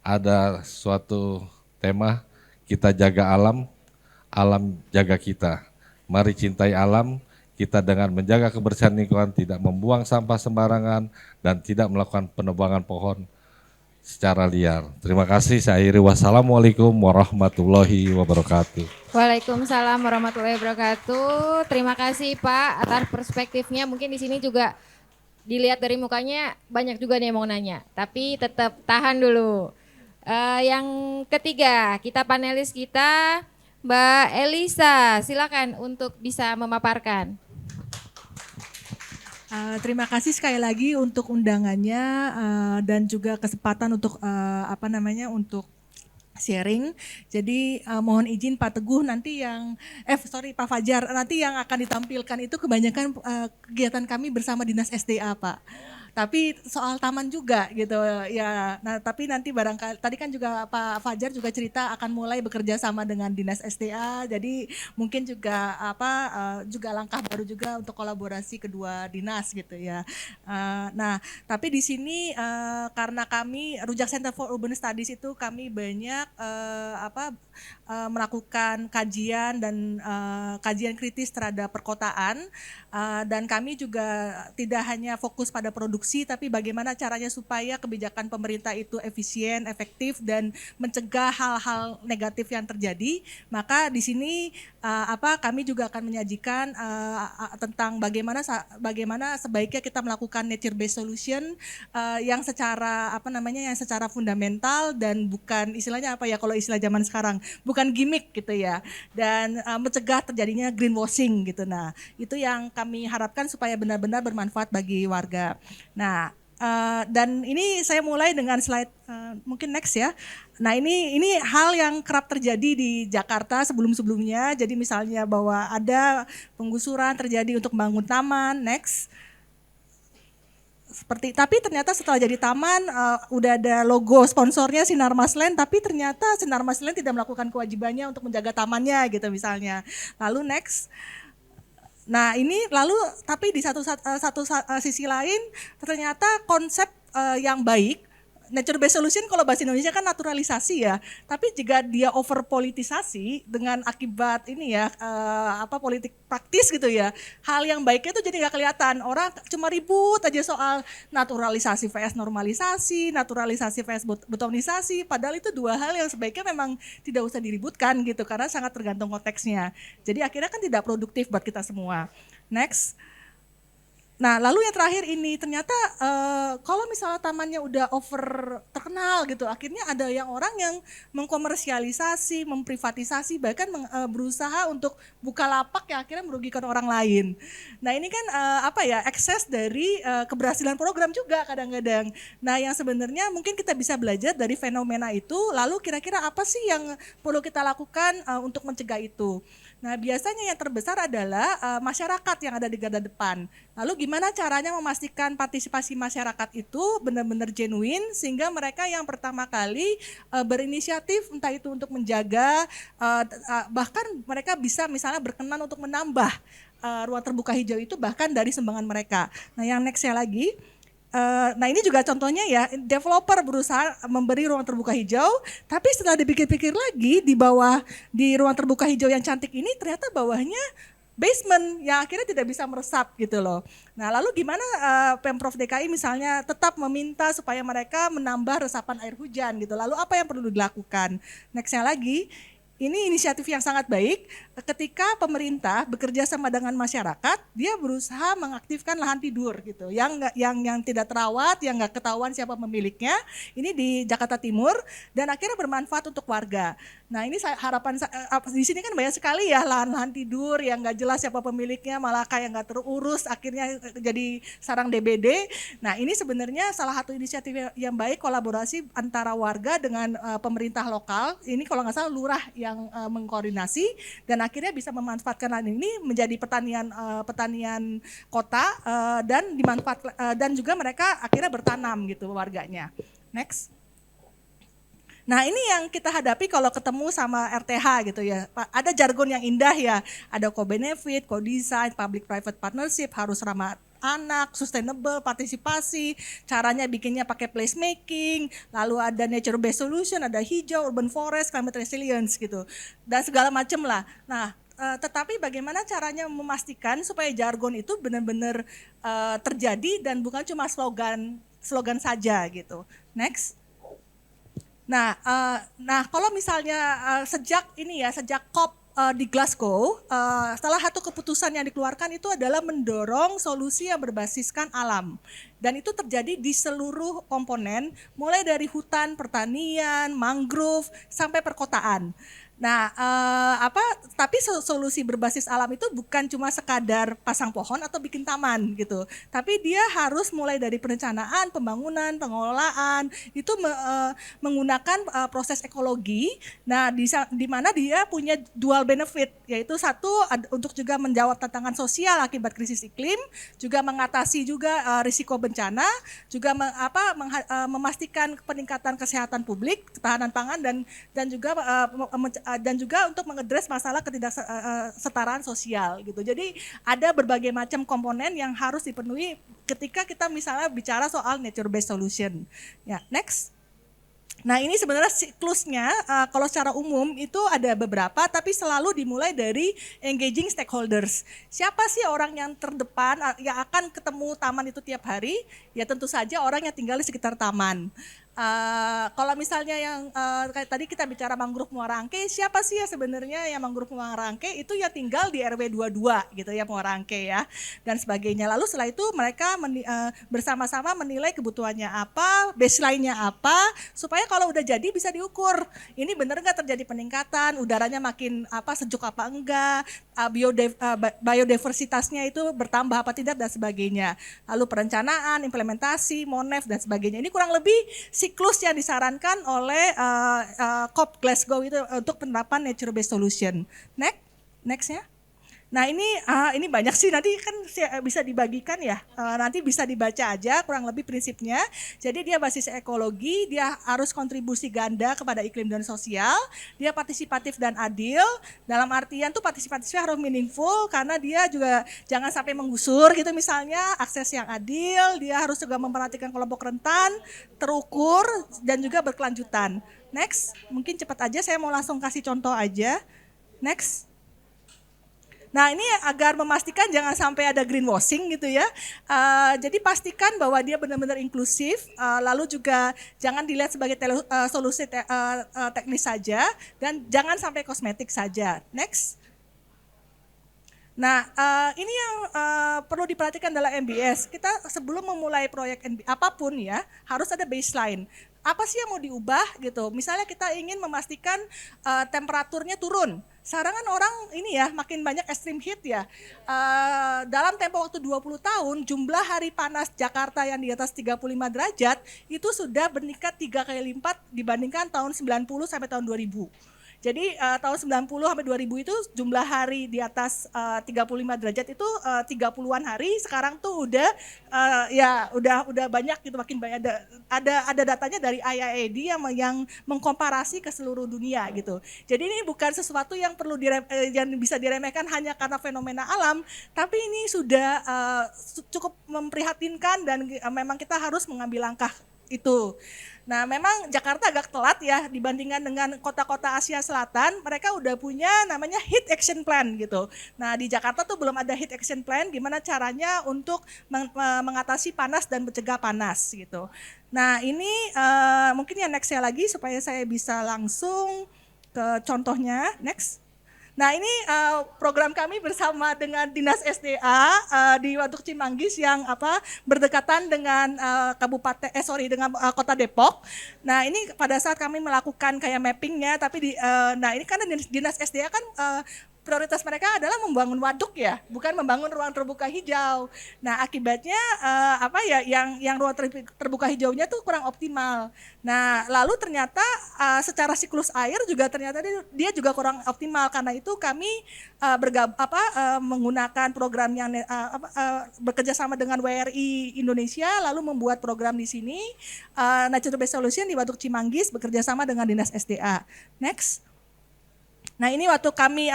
ada suatu tema kita jaga alam, alam jaga kita. Mari cintai alam, kita dengan menjaga kebersihan lingkungan, tidak membuang sampah sembarangan dan tidak melakukan penebangan pohon secara liar. Terima kasih, saya akhiri. Wassalamualaikum warahmatullahi wabarakatuh. Waalaikumsalam warahmatullahi wabarakatuh. Terima kasih Pak atas perspektifnya. Mungkin di sini juga dilihat dari mukanya banyak juga nih yang mau nanya. Tapi tetap tahan dulu. Yang ketiga, kita panelis kita Mbak Elisa, silakan untuk bisa memaparkan. Terima kasih sekali lagi untuk undangannya dan juga kesempatan untuk untuk sharing. Jadi mohon izin Pak Teguh nanti yang Pak Fajar, nanti yang akan ditampilkan itu kebanyakan kegiatan kami bersama Dinas SDA Pak. Tapi soal taman juga gitu ya. Nah, tapi nanti barangkali tadi kan juga Pak Fajar juga cerita akan mulai bekerja sama dengan Dinas SDA. Jadi mungkin juga juga langkah baru juga untuk kolaborasi kedua dinas gitu ya. Nah, tapi di sini karena kami Rujak Center for Urban Studies itu kami banyak melakukan kajian dan kajian kritis terhadap perkotaan dan kami juga tidak hanya fokus pada produksi tapi bagaimana caranya supaya kebijakan pemerintah itu efisien, efektif dan mencegah hal-hal negatif yang terjadi. Maka di sini kami juga akan menyajikan tentang bagaimana sebaiknya kita melakukan nature based solution yang secara yang secara fundamental dan bukan istilahnya kalau istilah zaman sekarang bukan gimmick gitu ya, dan mencegah terjadinya greenwashing gitu. Nah, itu yang kami harapkan supaya benar-benar bermanfaat bagi warga. Nah, dan ini saya mulai dengan slide mungkin next ya. Nah, ini hal yang kerap terjadi di Jakarta sebelum-sebelumnya. Jadi misalnya bahwa ada penggusuran terjadi untuk membangun taman, next. Tapi ternyata setelah jadi taman udah ada logo sponsornya Sinarmas Land, tapi ternyata Sinarmas Land tidak melakukan kewajibannya untuk menjaga tamannya gitu misalnya. Lalu next. Nah ini tapi di satu sisi lain ternyata konsep yang baik, nature based solution kalau bahasa Indonesia kan naturalisasi ya, tapi jika dia over politisasi dengan akibat politik praktis gitu ya, hal yang baiknya itu jadi nggak kelihatan, orang cuma ribut aja soal naturalisasi vs normalisasi, naturalisasi vs betonisasi, padahal itu dua hal yang sebaiknya memang tidak usah diributkan gitu karena sangat tergantung konteksnya. Jadi akhirnya kan tidak produktif buat kita semua. Next. Nah, lalu yang terakhir ini ternyata kalau misalnya tamannya udah over terkenal gitu, akhirnya ada yang orang yang mengkomersialisasi, memprivatisasi, bahkan berusaha untuk buka lapak yang akhirnya merugikan orang lain. Nah, ini kan ekses dari keberhasilan program juga kadang-kadang. Nah, yang sebenarnya mungkin kita bisa belajar dari fenomena itu, lalu kira-kira apa sih yang perlu kita lakukan untuk mencegah itu. Nah, biasanya yang terbesar adalah masyarakat yang ada di garda depan. Lalu gimana caranya memastikan partisipasi masyarakat itu benar-benar genuine sehingga mereka yang pertama kali berinisiatif, entah itu untuk menjaga, bahkan mereka bisa misalnya berkenan untuk menambah ruang terbuka hijau itu bahkan dari sumbangan mereka. Nah, yang nextnya lagi, nah ini juga contohnya ya, developer berusaha memberi ruang terbuka hijau, tapi setelah dipikir-pikir lagi di ruang terbuka hijau yang cantik ini ternyata bawahnya basement yang akhirnya tidak bisa meresap gitu loh. Nah, lalu gimana Pemprov DKI misalnya tetap meminta supaya mereka menambah resapan air hujan gitu. Lalu apa yang perlu dilakukan? Nextnya lagi, ini inisiatif yang sangat baik ketika pemerintah bekerja sama dengan masyarakat, dia berusaha mengaktifkan lahan tidur gitu, yang tidak terawat, yang nggak ketahuan siapa pemiliknya. Ini di Jakarta Timur dan akhirnya bermanfaat untuk warga. Nah, ini harapan di sini kan banyak sekali ya lahan-lahan tidur yang nggak jelas siapa pemiliknya, malah kayak nggak terurus, akhirnya jadi sarang DBD. Nah, ini sebenarnya salah satu inisiatif yang baik, kolaborasi antara warga dengan pemerintah lokal. Ini kalau nggak salah lurah yang mengkoordinasi dan akhirnya bisa memanfaatkan lahan ini menjadi pertanian kota dan dan juga mereka akhirnya bertanam gitu warganya. Next. Nah, ini yang kita hadapi kalau ketemu sama RTH gitu ya. Ada jargon yang indah ya, ada co-benefit, co-design, public-private partnership, harus ramah anak, sustainable, partisipasi, caranya bikinnya pakai placemaking, lalu ada nature based solution, ada hijau, urban forest, climate resilience gitu, dan segala macam lah. Nah, tetapi bagaimana caranya memastikan supaya jargon itu benar-benar terjadi dan bukan cuma slogan saja gitu. Next. Nah, kalau misalnya sejak COP di Glasgow, salah satu keputusan yang dikeluarkan itu adalah mendorong solusi yang berbasiskan alam. Dan itu terjadi di seluruh komponen, mulai dari hutan, pertanian, mangrove, sampai perkotaan. Nah, tapi solusi berbasis alam itu bukan cuma sekadar pasang pohon atau bikin taman gitu. Tapi dia harus mulai dari perencanaan, pembangunan, pengelolaan, itu menggunakan proses ekologi. Nah, di mana dia punya dual benefit, yaitu satu untuk juga menjawab tantangan sosial akibat krisis iklim, juga mengatasi juga risiko bencana, juga memastikan peningkatan kesehatan publik, ketahanan pangan dan juga untuk mengedres masalah ketidaksetaraan sosial gitu. Jadi ada berbagai macam komponen yang harus dipenuhi ketika kita misalnya bicara soal nature based solution. Ya, next. Nah, ini sebenarnya siklusnya kalau secara umum itu ada beberapa, tapi selalu dimulai dari engaging stakeholders. Siapa sih orang yang terdepan yang akan ketemu taman itu tiap hari? Ya tentu saja orang yang tinggal di sekitar taman. Kalau misalnya yang kayak tadi kita bicara mangrove Muarangke, siapa sih ya sebenarnya yang mangrove Muarangke itu ya tinggal di RW 22 gitu ya, Muarangke ya dan sebagainya. Lalu setelah itu mereka bersama-sama menilai kebutuhannya apa, baseline-nya apa, supaya kalau udah jadi bisa diukur. Ini benar nggak terjadi peningkatan, udaranya makin sejuk apa enggak, biodiversitasnya itu bertambah apa tidak dan sebagainya. Lalu perencanaan, implementasi, monef dan sebagainya. Ini kurang lebih siklus yang disarankan oleh COP Glasgow itu untuk penerapan nature based solution. Nextnya. Nah, ini banyak sih, nanti kan bisa dibagikan ya, nanti bisa dibaca aja kurang lebih prinsipnya. Jadi dia basis ekologi, dia harus kontribusi ganda kepada iklim dan sosial, dia partisipatif dan adil, dalam artian tuh partisipatifnya harus meaningful karena dia juga jangan sampai menggusur gitu misalnya, akses yang adil, dia harus juga memperhatikan kelompok rentan, terukur dan juga berkelanjutan. Next, mungkin cepat aja saya mau langsung kasih contoh aja. Next. Nah, ini agar memastikan jangan sampai ada greenwashing gitu ya. Jadi pastikan bahwa dia benar-benar inklusif, lalu juga jangan dilihat sebagai solusi teknis saja dan jangan sampai kosmetik saja. Next. Nah, ini yang perlu diperhatikan dalam MBS. Kita sebelum memulai proyek apapun ya, harus ada baseline. Apa sih yang mau diubah gitu? Misalnya kita ingin memastikan temperaturnya turun. Sekarang kan orang ini ya makin banyak extreme heat ya. Dalam tempo waktu 20 tahun jumlah hari panas Jakarta yang di atas 35 derajat itu sudah meningkat 3 kali lipat dibandingkan tahun 90 sampai tahun 2000. Jadi tahun 90 sampai 2000 itu jumlah hari di atas 35 derajat itu 30-an hari, sekarang tuh udah udah banyak gitu, makin banyak, ada datanya dari IIED yang mengkomparasi ke seluruh dunia gitu. Jadi ini bukan sesuatu yang yang bisa diremehkan hanya karena fenomena alam, tapi ini sudah cukup memprihatinkan dan memang kita harus mengambil langkah itu. Nah, memang Jakarta agak telat ya dibandingkan dengan kota-kota Asia Selatan. Mereka udah punya namanya heat action plan gitu. Nah, di Jakarta tuh belum ada heat action plan. Gimana caranya untuk mengatasi panas dan mencegah panas gitu. Nah, ini mungkin yang next saya lagi supaya saya bisa langsung ke contohnya. Next. Nah, ini program kami bersama dengan Dinas SDA di Waduk Cimanggis yang berdekatan dengan dengan Kota Depok. Nah, ini pada saat kami melakukan kayak mappingnya, tapi nah ini karena Dinas SDA kan prioritas mereka adalah membangun waduk ya, bukan membangun ruang terbuka hijau. Nah, akibatnya yang ruang terbuka hijaunya tuh kurang optimal. Nah, lalu ternyata secara siklus air juga ternyata dia juga kurang optimal. Karena itu kami menggunakan program yang bekerja sama dengan WRI Indonesia, lalu membuat program di sini Nature Based Solution di Waduk Cimanggis bekerja sama dengan Dinas SDA. Next. Nah, ini waktu kami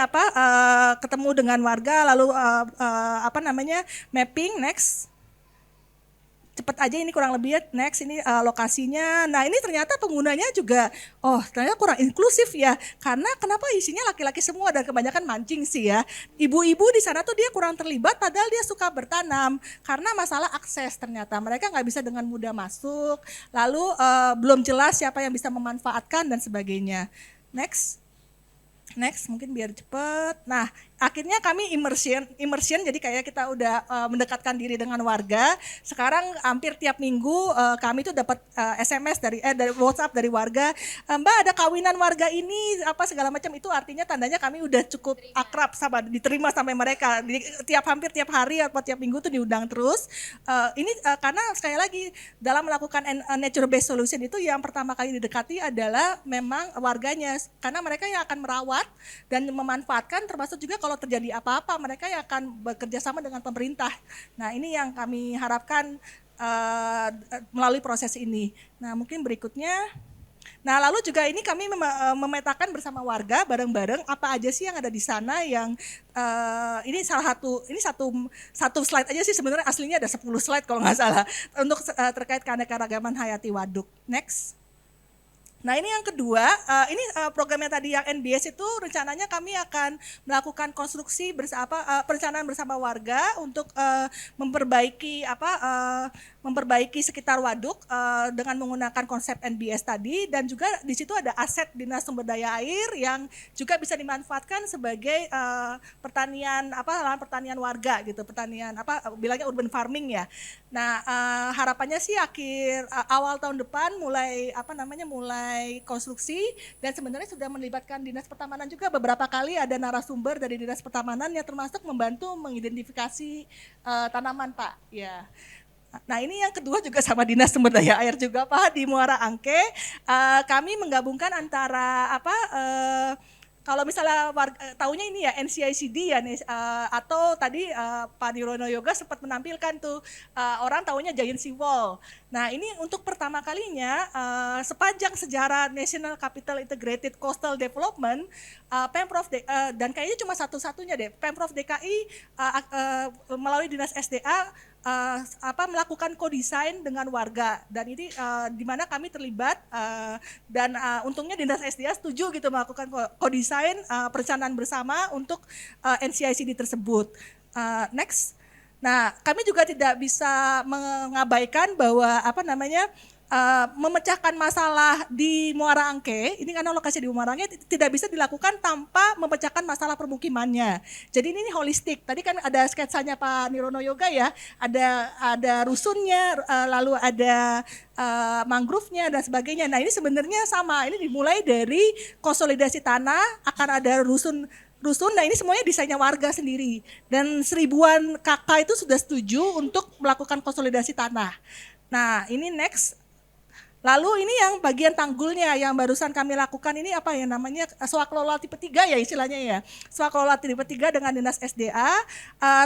ketemu dengan warga lalu mapping. Next. Cepet aja, ini kurang lebih ya. Next, ini lokasinya. Nah, ini ternyata penggunanya juga ternyata kurang inklusif ya. Karena kenapa isinya laki-laki semua dan kebanyakan mancing sih ya. Ibu-ibu di sana tuh dia kurang terlibat padahal dia suka bertanam. Karena masalah akses ternyata. Mereka nggak bisa dengan mudah masuk. Lalu belum jelas siapa yang bisa memanfaatkan dan sebagainya. Next, mungkin biar cepet. Nah, akhirnya kami immersion, jadi kayak kita udah mendekatkan diri dengan warga. Sekarang hampir tiap minggu kami tuh dapat SMS dari WhatsApp dari warga, Mbak ada kawinan warga ini segala macam. Itu artinya tandanya kami udah cukup akrab sama diterima sampai mereka. Hampir tiap hari atau tiap minggu tuh diundang terus. Ini karena sekali lagi dalam melakukan nature based solution itu yang pertama kali didekati adalah memang warganya, karena mereka yang akan merawat dan memanfaatkan, termasuk juga kalau terjadi apa-apa mereka yang akan bekerja sama dengan pemerintah. Nah, ini yang kami harapkan melalui proses ini. Nah, mungkin berikutnya. Nah, lalu juga ini kami memetakan bersama warga bareng-bareng apa aja sih yang ada di sana yang ini satu slide aja sih, sebenarnya aslinya ada 10 slide kalau nggak salah untuk terkait keanekaragaman hayati waduk. Next. Nah, ini yang kedua, ini programnya tadi yang NBS itu rencananya kami akan melakukan konstruksi perencanaan bersama warga untuk memperbaiki sekitar waduk dengan menggunakan konsep NBS tadi, dan juga di situ ada aset Dinas Sumber Daya Air yang juga bisa dimanfaatkan sebagai lahan pertanian warga gitu, bilangnya urban farming ya. Nah, harapannya sih awal tahun depan mulai konstruksi, dan sebenarnya sudah melibatkan Dinas Pertamanan juga. Beberapa kali ada narasumber dari Dinas Pertamanan yang termasuk membantu mengidentifikasi tanaman, Pak. Ya. Nah, ini yang kedua juga sama Dinas Sumber Daya Air juga, Pak, di Muara Angke. Kami menggabungkan antara kalau misalnya tahunya ini ya NCICD ya, atau tadi Pak Nirono Yoga sempat menampilkan tuh orang tahunya Giant Sea Wall. Nah, ini untuk pertama kalinya sepanjang sejarah National Capital Integrated Coastal Development, Pemprov dan kayaknya cuma satu-satunya deh, Pemprov DKI melalui Dinas SDA melakukan co-design dengan warga, dan ini di mana kami terlibat dan untungnya Dinas SDA setuju gitu melakukan co-design perencanaan bersama untuk NCICD tersebut. Next. Nah, kami juga tidak bisa mengabaikan bahwa memecahkan masalah di Muara Angke, ini karena lokasi di Muara Angke tidak bisa dilakukan tanpa memecahkan masalah permukimannya. Jadi ini holistik. Tadi kan ada sketsanya Pak Nirono Yoga ya, ada rusunnya, lalu ada mangrove-nya dan sebagainya. Nah ini sebenarnya sama, ini dimulai dari konsolidasi tanah, akan ada rusun. Nah ini semuanya desainnya warga sendiri. Dan 1000-an kakak itu sudah setuju untuk melakukan konsolidasi tanah. Nah ini next. Lalu ini yang bagian tanggulnya yang barusan kami lakukan ini apa ya namanya, swaklola tipe 3 ya istilahnya ya. Swaklola tipe 3 dengan Dinas SDA,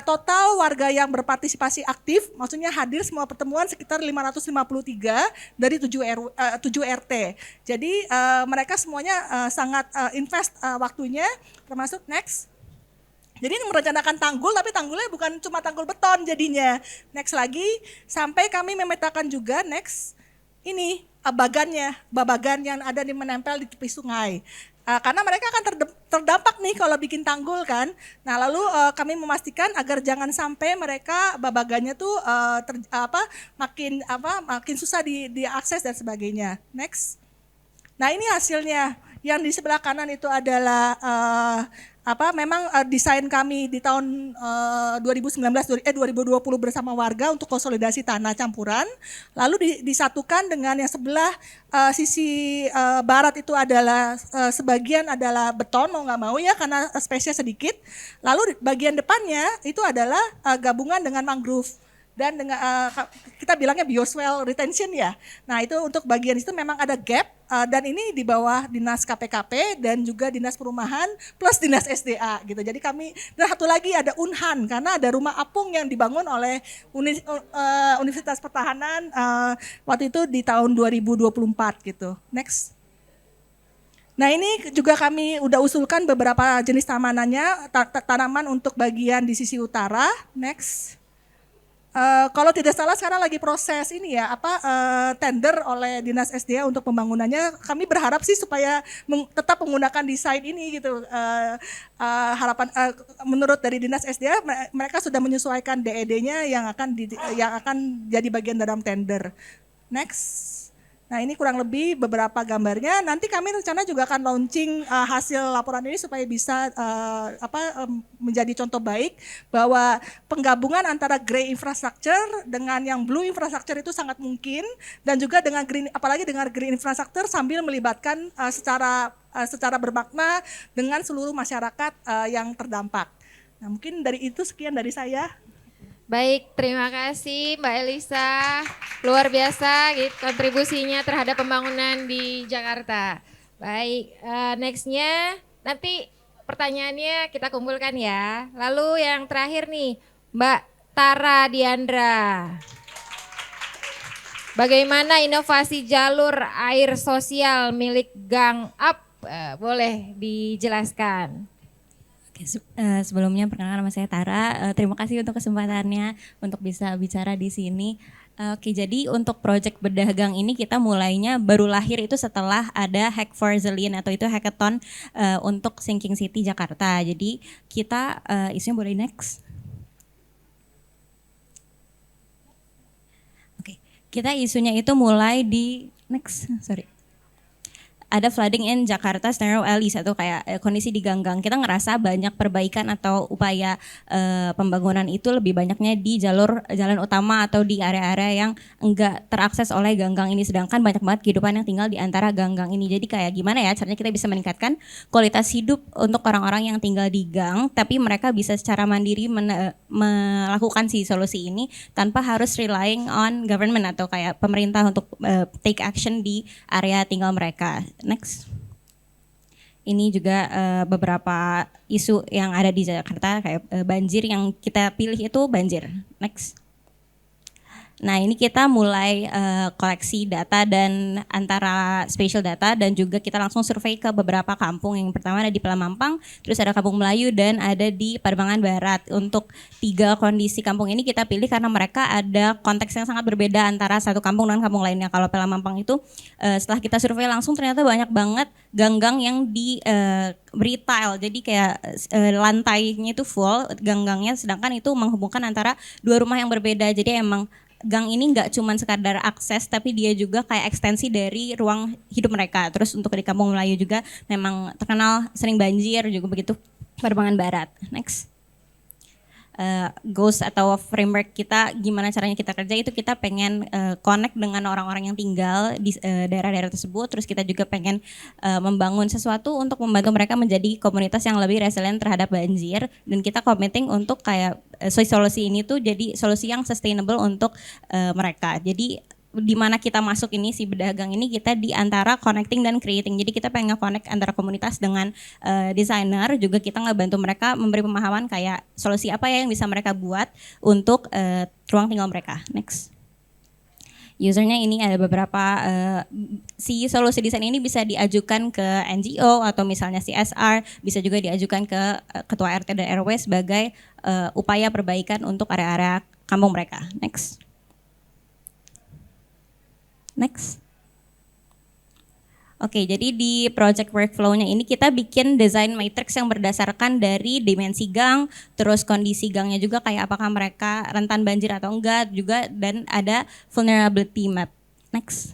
total warga yang berpartisipasi aktif, maksudnya hadir semua pertemuan sekitar 553 dari 7 RT. Jadi mereka semuanya sangat invest waktunya, termasuk next. Jadi ini merencanakan tanggul, tapi tanggulnya bukan cuma tanggul beton jadinya. Next lagi, sampai kami memetakan juga next, ini babagan yang ada di menempel di tepi sungai. Karena mereka akan terdampak nih kalau bikin tanggul kan. Nah lalu kami memastikan agar jangan sampai mereka babagannya tuh makin susah diakses dan sebagainya. Next. Nah ini hasilnya. Yang di sebelah kanan itu adalah memang desain kami di tahun 2020 bersama warga untuk konsolidasi tanah campuran. Lalu disatukan dengan yang sebelah sisi barat itu adalah sebagian adalah beton, mau nggak mau ya karena spesies sedikit. Lalu bagian depannya itu adalah gabungan dengan mangrove. Dan dengan kita bilangnya bioswale retention ya. Nah itu untuk bagian itu memang ada gap dan ini di bawah Dinas KPKP dan juga Dinas Perumahan plus Dinas SDA gitu. Jadi kami, dan satu lagi ada Unhan karena ada rumah apung yang dibangun oleh Universitas Pertahanan waktu itu di tahun 2024 gitu. Next. Nah ini juga kami udah usulkan beberapa jenis tanaman untuk bagian di sisi utara. Next. Kalau tidak salah sekarang lagi proses ini ya tender oleh Dinas SDA untuk pembangunannya. Kami berharap sih supaya tetap menggunakan desain ini gitu. Harapan menurut dari Dinas SDA mereka sudah menyesuaikan DED-nya yang akan jadi bagian dalam tender. Next. Nah ini kurang lebih beberapa gambarnya. Nanti kami rencana juga akan launching hasil laporan ini supaya bisa menjadi contoh baik bahwa penggabungan antara grey infrastructure dengan yang blue infrastructure itu sangat mungkin, dan juga dengan green, apalagi dengan green infrastructure sambil melibatkan secara bermakna dengan seluruh masyarakat yang terdampak. Nah mungkin dari itu sekian dari saya. Baik, terima kasih Mbak Elisa. Luar biasa gitu, kontribusinya terhadap pembangunan di Jakarta. Baik, nextnya nanti pertanyaannya kita kumpulkan ya. Lalu yang terakhir nih, Mbak Tara Diandra. Bagaimana inovasi jalur air sosial milik Gang Up? Boleh dijelaskan. Sebelumnya perkenalkan nama saya Tara. Terima kasih untuk kesempatannya untuk bisa bicara di sini. Oke, jadi untuk proyek bedah gang ini kita mulainya baru lahir itu setelah ada Hack for Zillion atau itu hackathon untuk Sinking City Jakarta. Jadi kita isunya boleh next. Oke, kita isunya itu mulai di next, sorry. Ada flooding in Jakarta Narrow Alleys atau kayak kondisi di gang-gang. Kita ngerasa banyak perbaikan atau upaya pembangunan itu lebih banyaknya di jalan utama atau di area-area yang enggak terakses oleh gang-gang ini. Sedangkan banyak banget kehidupan yang tinggal di antara gang-gang ini. Jadi kayak gimana ya caranya kita bisa meningkatkan kualitas hidup untuk orang-orang yang tinggal di gang, tapi mereka bisa secara mandiri melakukan si solusi ini tanpa harus relying on government atau kayak pemerintah untuk take action di area tinggal mereka. Next. Ini juga beberapa isu yang ada di Jakarta kayak banjir, yang kita pilih itu banjir. Next. Nah ini kita mulai koleksi data dan antara spatial data dan juga kita langsung survei ke beberapa kampung. Yang pertama ada di Pelamampang, terus ada Kampung Melayu dan ada di Pademangan Barat. Untuk 3 kondisi kampung ini kita pilih karena mereka ada konteks yang sangat berbeda antara satu kampung dengan kampung lainnya. Kalau Pelamampang itu setelah kita survei langsung ternyata banyak banget gang-gang yang di beri tile, jadi kayak lantainya itu full gang-gangnya, sedangkan itu menghubungkan antara 2 rumah yang berbeda. Jadi emang gang ini nggak cuma sekadar akses, tapi dia juga kayak ekstensi dari ruang hidup mereka. Terus untuk di Kampung Melayu juga memang terkenal sering banjir juga begitu, Pademangan Barat. Next. Goals atau framework kita gimana caranya kita kerja itu kita pengen connect dengan orang-orang yang tinggal di daerah-daerah tersebut, terus kita juga pengen membangun sesuatu untuk membantu mereka menjadi komunitas yang lebih resilient terhadap banjir, dan kita committing untuk kayak solusi ini tuh jadi solusi yang sustainable untuk mereka. Jadi di mana kita masuk ini si Bedagang ini kita di antara connecting dan creating. Jadi kita pengen connect antara komunitas dengan desainer, juga kita ngebantu mereka memberi pemahaman kayak solusi apa ya yang bisa mereka buat untuk ruang tinggal mereka. Next. Usernya ini ada beberapa, si solusi desain ini bisa diajukan ke NGO atau misalnya CSR, bisa juga diajukan ke ketua RT dan RW sebagai upaya perbaikan untuk area-area kampung mereka. Next. Next. Oke, jadi di project workflow-nya ini kita bikin desain matrix yang berdasarkan dari dimensi gang, terus kondisi gangnya juga kayak apakah mereka rentan banjir atau enggak juga, dan ada vulnerability map. Next.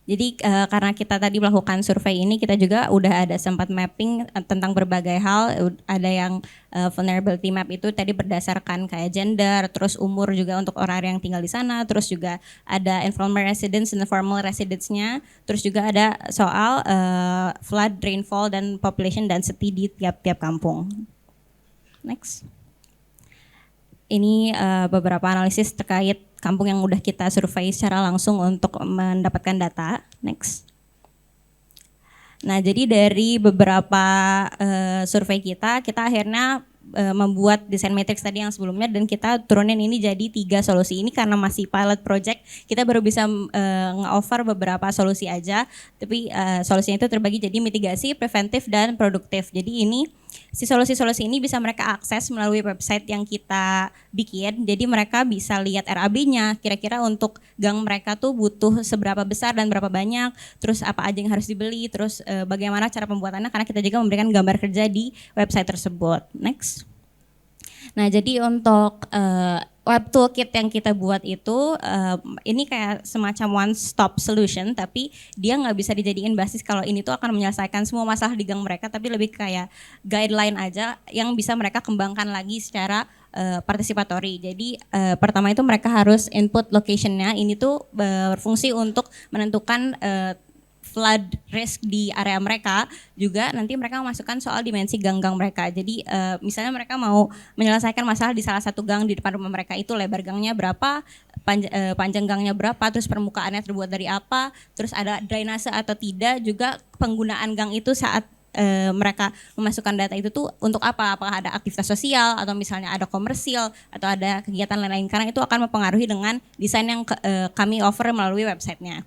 Jadi karena kita tadi melakukan survei ini, kita juga udah ada sempat mapping tentang berbagai hal. Ada yang vulnerability map itu tadi berdasarkan kayak gender, terus umur juga untuk orang yang tinggal di sana, terus juga ada informal residence dan formal residence-nya, terus juga ada soal flood, rainfall, dan population density di tiap-tiap kampung. Next. Ini beberapa analisis terkait kampung yang udah kita survei secara langsung untuk mendapatkan data. Next. Nah, jadi dari beberapa survei kita akhirnya membuat desain matrix tadi yang sebelumnya, dan kita turunin ini jadi 3 solusi. Ini karena masih pilot project, kita baru bisa nge-offer beberapa solusi aja, tapi solusinya itu terbagi jadi mitigasi, preventif, dan produktif. Jadi ini si solusi-solusi ini bisa mereka akses melalui website yang kita bikin. Jadi mereka bisa lihat RAB-nya, kira-kira untuk gang mereka tuh butuh seberapa besar dan berapa banyak, terus apa aja yang harus dibeli, terus bagaimana cara pembuatannya, karena kita juga memberikan gambar kerja di website tersebut. Next. Nah, jadi untuk web toolkit yang kita buat itu ini kayak semacam one stop solution, tapi dia nggak bisa dijadiin basis kalau ini tuh akan menyelesaikan semua masalah di gang mereka, tapi lebih kayak guideline aja yang bisa mereka kembangkan lagi secara partisipatori. Jadi pertama itu mereka harus input location-nya, ini tuh berfungsi untuk menentukan flood risk di area mereka, juga nanti mereka memasukkan soal dimensi gang-gang mereka. Jadi misalnya mereka mau menyelesaikan masalah di salah satu gang di depan rumah mereka, itu lebar gangnya berapa, panjang gangnya berapa, terus permukaannya terbuat dari apa, terus ada drainase atau tidak, juga penggunaan gang itu saat mereka memasukkan data itu tuh untuk apa, apakah ada aktivitas sosial atau misalnya ada komersil atau ada kegiatan lain-lain, karena itu akan mempengaruhi dengan desain yang kami offer melalui websitenya.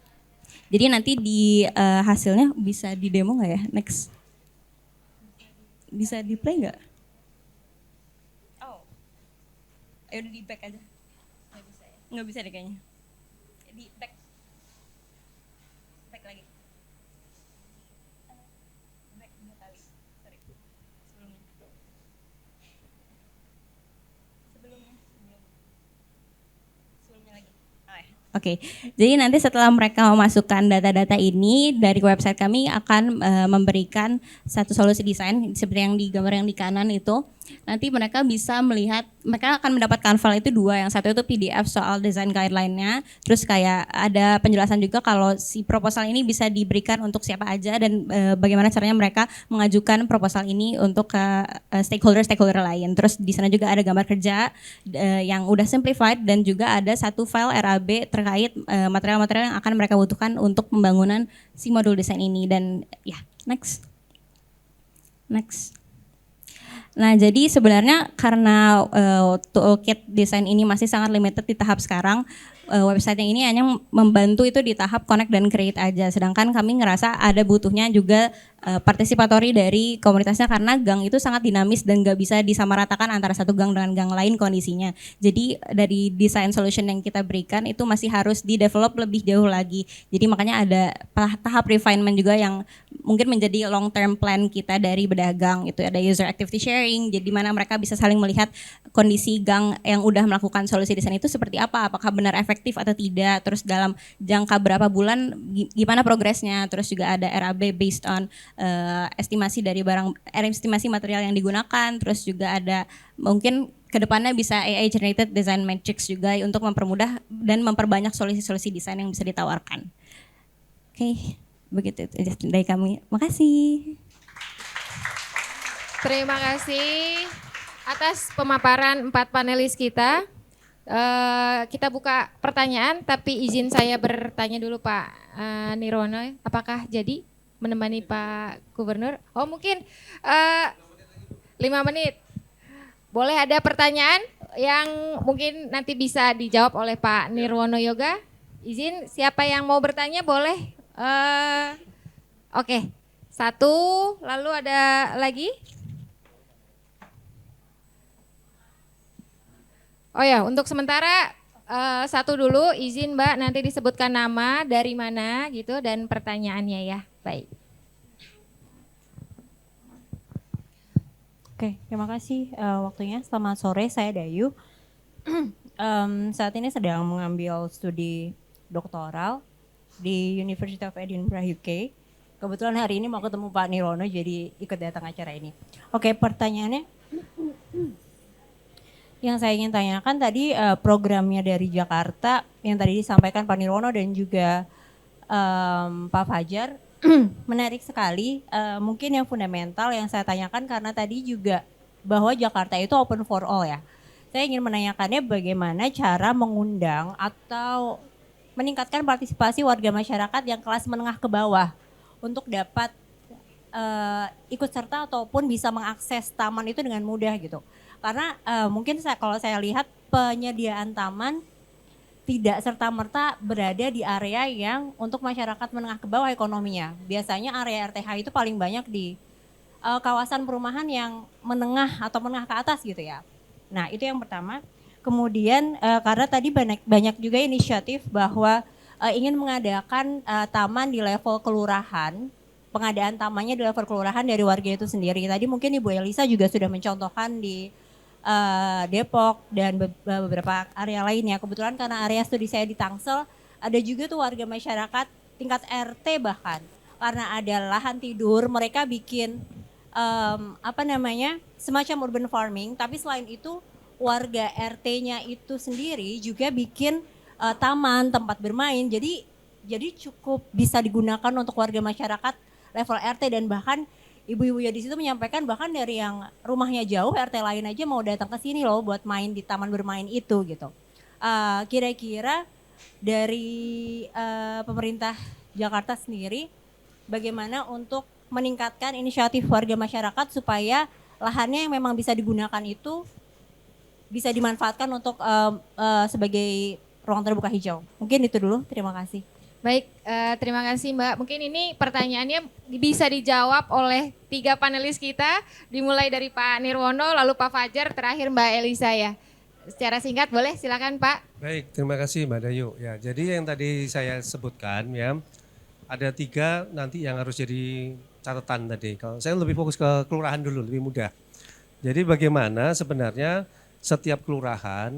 Jadi nanti di hasilnya bisa di demo nggak ya? Next. Bisa di play nggak? Oh, ayo udah di back aja. Nggak bisa ya? Nggak bisa deh kayaknya. Di back. Back lagi. Back 2 kali. Sorry. Sebelumnya. Sebelumnya lagi. Oh ya. Oke, jadi nanti setelah mereka memasukkan data-data ini, dari website kami akan memberikan satu solusi desain seperti yang di gambar yang di kanan itu. Nanti mereka bisa melihat, mereka akan mendapatkan file itu 2, yang satu itu PDF soal desain guideline-nya, terus kayak ada penjelasan juga kalau si proposal ini bisa diberikan untuk siapa aja, dan bagaimana caranya mereka mengajukan proposal ini untuk ke stakeholder lain. Terus di sana juga ada gambar kerja yang udah simplified, dan juga ada satu file RAB terkait material-material yang akan mereka butuhkan untuk pembangunan si modul desain ini. Dan ya, next. Nah, jadi sebenarnya karena toolkit desain ini masih sangat limited di tahap sekarang, website yang ini hanya membantu itu di tahap connect dan create aja. Sedangkan kami ngerasa ada butuhnya juga partisipatori dari komunitasnya, karena gang itu sangat dinamis dan gak bisa disamaratakan antara satu gang dengan gang lain kondisinya. Jadi dari design solution yang kita berikan itu masih harus di-develop lebih jauh lagi. Jadi makanya ada tahap refinement juga yang mungkin menjadi long term plan kita dari Bedagang. Itu ada user activity sharing, sharing, jadi mana mereka bisa saling melihat kondisi gang yang udah melakukan solusi desain itu seperti apa, apakah benar efektif atau tidak, terus dalam jangka berapa bulan gimana progresnya, terus juga ada RAB based on estimasi dari estimasi material yang digunakan, terus juga ada mungkin kedepannya bisa AI generated design matrix juga untuk mempermudah dan memperbanyak solusi-solusi desain yang bisa ditawarkan. Oke, begitu itu dari kami. Makasih. Terima kasih atas pemaparan 4 panelis kita. Kita buka pertanyaan, tapi izin saya bertanya dulu Pak Nirwono, apakah jadi menemani Pak Gubernur? Oh mungkin 5 menit. Boleh ada pertanyaan yang mungkin nanti bisa dijawab oleh Pak Nirwono Yoga? Izin, siapa yang mau bertanya boleh? Oke, 1, lalu ada lagi? Oh ya, untuk sementara 1 dulu, izin Mbak nanti disebutkan nama, dari mana gitu dan pertanyaannya ya. Baik. Oke, terima kasih waktunya. Selamat sore, saya Dayu. Saat ini sedang mengambil studi doktoral di University of Edinburgh, UK. Kebetulan hari ini mau ketemu Pak Nirwono, jadi ikut datang acara ini. Oke, pertanyaannya yang saya ingin tanyakan tadi programnya dari Jakarta yang tadi disampaikan Pak Nirwono dan juga Pak Fajar menarik sekali. Mungkin yang fundamental yang saya tanyakan karena tadi juga bahwa Jakarta itu open for all ya. Saya ingin menanyakannya bagaimana cara mengundang atau meningkatkan partisipasi warga masyarakat yang kelas menengah ke bawah untuk dapat ikut serta ataupun bisa mengakses taman itu dengan mudah gitu. Karena mungkin kalau saya lihat penyediaan taman tidak serta-merta berada di area yang untuk masyarakat menengah ke bawah ekonominya. Biasanya area RTH itu paling banyak di kawasan perumahan yang menengah atau menengah ke atas gitu ya. Nah itu yang pertama. Kemudian karena tadi banyak juga inisiatif bahwa ingin mengadakan taman di level kelurahan, pengadaan tamannya di level kelurahan dari warga itu sendiri. Tadi mungkin Ibu Elisa juga sudah mencontohkan di Depok dan beberapa area lainnya. Kebetulan karena area studi saya di Tangsel, ada juga tuh warga masyarakat tingkat RT bahkan. Karena ada lahan tidur, mereka bikin semacam urban farming, tapi selain itu warga RT-nya itu sendiri juga bikin taman, tempat bermain. Jadi cukup bisa digunakan untuk warga masyarakat level RT dan bahkan ibu-ibu ya di situ menyampaikan bahkan dari yang rumahnya jauh RT lain aja mau datang ke sini loh buat main di taman bermain itu gitu. Kira-kira dari pemerintah Jakarta sendiri bagaimana untuk meningkatkan inisiatif warga masyarakat supaya lahannya yang memang bisa digunakan itu bisa dimanfaatkan untuk sebagai ruang terbuka hijau. Mungkin itu dulu, terima kasih. Baik, terima kasih Mbak. Mungkin ini pertanyaannya bisa dijawab oleh 3 panelis kita, dimulai dari Pak Nirwono, lalu Pak Fajar, terakhir Mbak Elisa ya. Secara singkat boleh, silakan Pak. Baik, terima kasih Mbak Dayu. Ya, jadi yang tadi saya sebutkan ya, ada 3 nanti yang harus jadi catatan tadi. Kalau saya lebih fokus ke kelurahan dulu, lebih mudah. Jadi bagaimana sebenarnya setiap kelurahan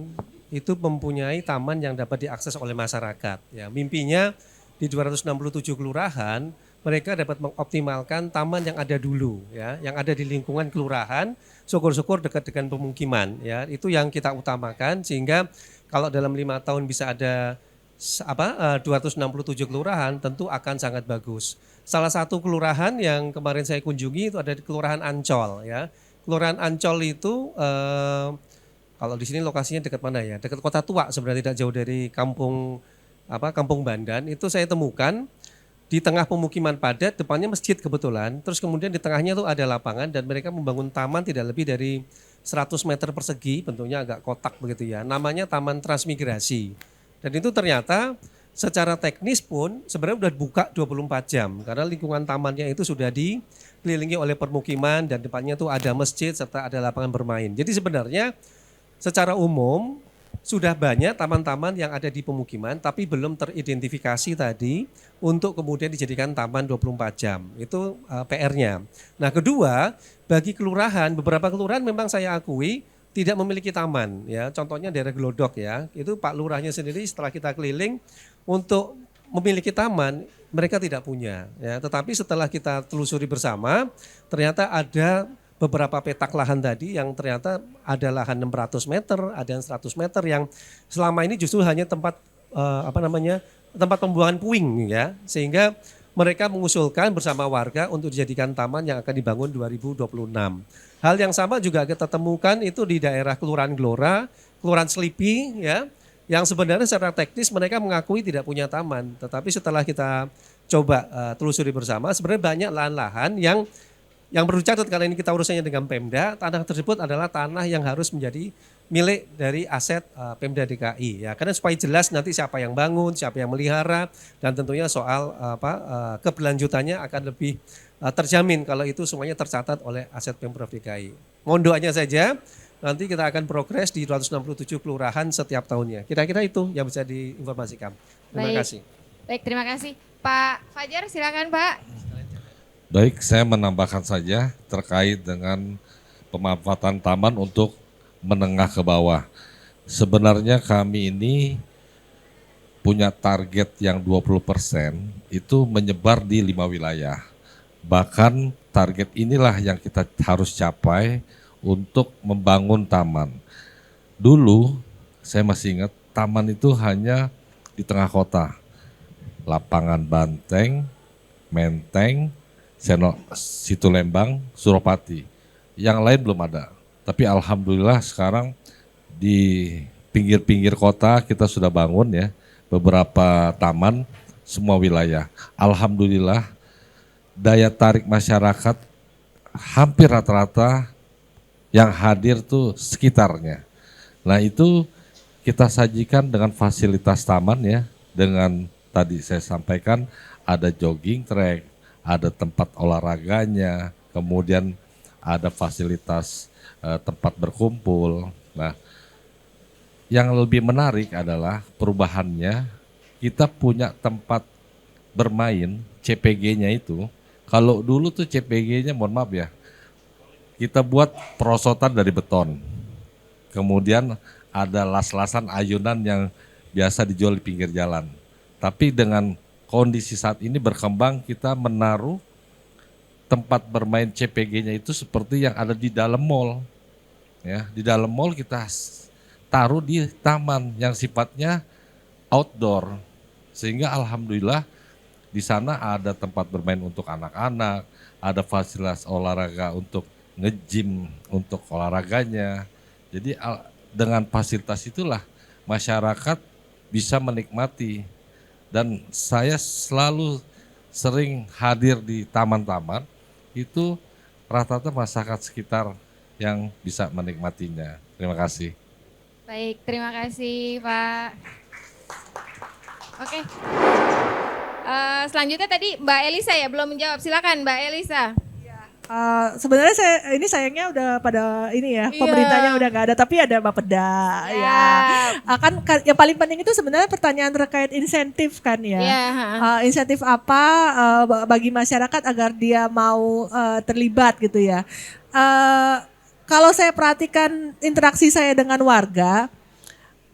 itu mempunyai taman yang dapat diakses oleh masyarakat. Ya, mimpinya di 267 kelurahan mereka dapat mengoptimalkan taman yang ada dulu, ya, yang ada di lingkungan kelurahan, syukur-syukur dekat dengan pemukiman. Ya, itu yang kita utamakan sehingga kalau dalam 5 tahun bisa ada 267 kelurahan tentu akan sangat bagus. Salah satu kelurahan yang kemarin saya kunjungi itu ada di Kelurahan Ancol. Ya, Kelurahan Ancol itu kalau di sini lokasinya dekat mana ya? Dekat Kota Tua sebenarnya tidak jauh dari Kampung Bandan. Itu saya temukan di tengah pemukiman padat, depannya masjid kebetulan. Terus kemudian di tengahnya tuh ada lapangan dan mereka membangun taman tidak lebih dari 100 meter persegi, bentuknya agak kotak begitu ya. Namanya Taman Transmigrasi. Dan itu ternyata secara teknis pun sebenarnya sudah buka 24 jam karena lingkungan tamannya itu sudah dikelilingi oleh permukiman dan depannya tuh ada masjid serta ada lapangan bermain. Jadi sebenarnya secara umum sudah banyak taman-taman yang ada di pemukiman tapi belum teridentifikasi tadi untuk kemudian dijadikan taman 24 jam. Itu PR-nya. Nah, kedua, bagi kelurahan, beberapa kelurahan memang saya akui tidak memiliki taman ya. Contohnya daerah Glodok ya. Itu Pak Lurahnya sendiri setelah kita keliling untuk memiliki taman, mereka tidak punya ya. Tetapi setelah kita telusuri bersama, ternyata ada beberapa petak lahan tadi yang ternyata ada lahan 600 meter, ada yang 100 meter yang selama ini justru hanya tempat tempat pembuangan puing ya. Sehingga mereka mengusulkan bersama warga untuk dijadikan taman yang akan dibangun 2026. Hal yang sama juga kita temukan itu di daerah Kelurahan Glora, Kelurahan Selipi ya, yang sebenarnya secara teknis mereka mengakui tidak punya taman. Tetapi setelah kita coba telusuri bersama, sebenarnya banyak lahan-lahan yang perlu catat karena ini kita urusannya dengan Pemda, tanah tersebut adalah tanah yang harus menjadi milik dari aset Pemda DKI ya. Karena supaya jelas nanti siapa yang bangun, siapa yang melihara dan tentunya soal keberlanjutannya akan lebih terjamin kalau itu semuanya tercatat oleh aset Pemprov DKI. Mohon doanya saja, nanti kita akan progres di 267 kelurahan setiap tahunnya. Kira-kira itu yang bisa diinformasikan. Terima kasih. Baik, terima kasih. Pak Fajar silakan Pak. Baik, saya menambahkan saja terkait dengan pemanfaatan taman untuk menengah ke bawah. Sebenarnya kami ini punya target yang 20% itu menyebar di 5 wilayah. Bahkan target inilah yang kita harus capai untuk membangun taman. Dulu saya masih ingat taman itu hanya di tengah kota. Lapangan Banteng, Menteng, Situ Lembang, Suropati. Yang lain belum ada. Tapi alhamdulillah sekarang di pinggir-pinggir kota kita sudah bangun ya beberapa taman semua wilayah. Alhamdulillah daya tarik masyarakat hampir rata-rata yang hadir tuh sekitarnya. Nah itu kita sajikan dengan fasilitas taman ya. Dengan tadi saya sampaikan ada jogging track, ada tempat olahraganya, kemudian ada fasilitas tempat berkumpul. Nah, yang lebih menarik adalah perubahannya kita punya tempat bermain CPG-nya itu. Kalau dulu tuh CPG-nya mohon maaf ya, kita buat perosotan dari beton. Kemudian ada las-lasan ayunan yang biasa dijual di pinggir jalan. Tapi dengan kondisi saat ini berkembang, kita menaruh tempat bermain CPG-nya itu seperti yang ada di dalam mall. Ya, di dalam mall kita taruh di taman yang sifatnya outdoor. Sehingga alhamdulillah di sana ada tempat bermain untuk anak-anak, ada fasilitas olahraga untuk nge-gym untuk olahraganya. Jadi dengan fasilitas itulah masyarakat bisa menikmati. Dan saya selalu sering hadir di taman-taman, itu rata-rata masyarakat sekitar yang bisa menikmatinya. Terima kasih. Baik, terima kasih Pak. Oke. Selanjutnya tadi Mbak Elisa ya belum menjawab. Silakan Mbak Elisa. Sebenarnya ini sayangnya udah pada ini ya, Iya. pemerintahnya udah nggak ada, tapi ada Bapeda ya. Kan yang paling penting itu sebenarnya pertanyaan terkait insentif kan ya. Iya. Insentif apa bagi masyarakat agar dia mau terlibat gitu ya. Kalau saya perhatikan interaksi saya dengan warga,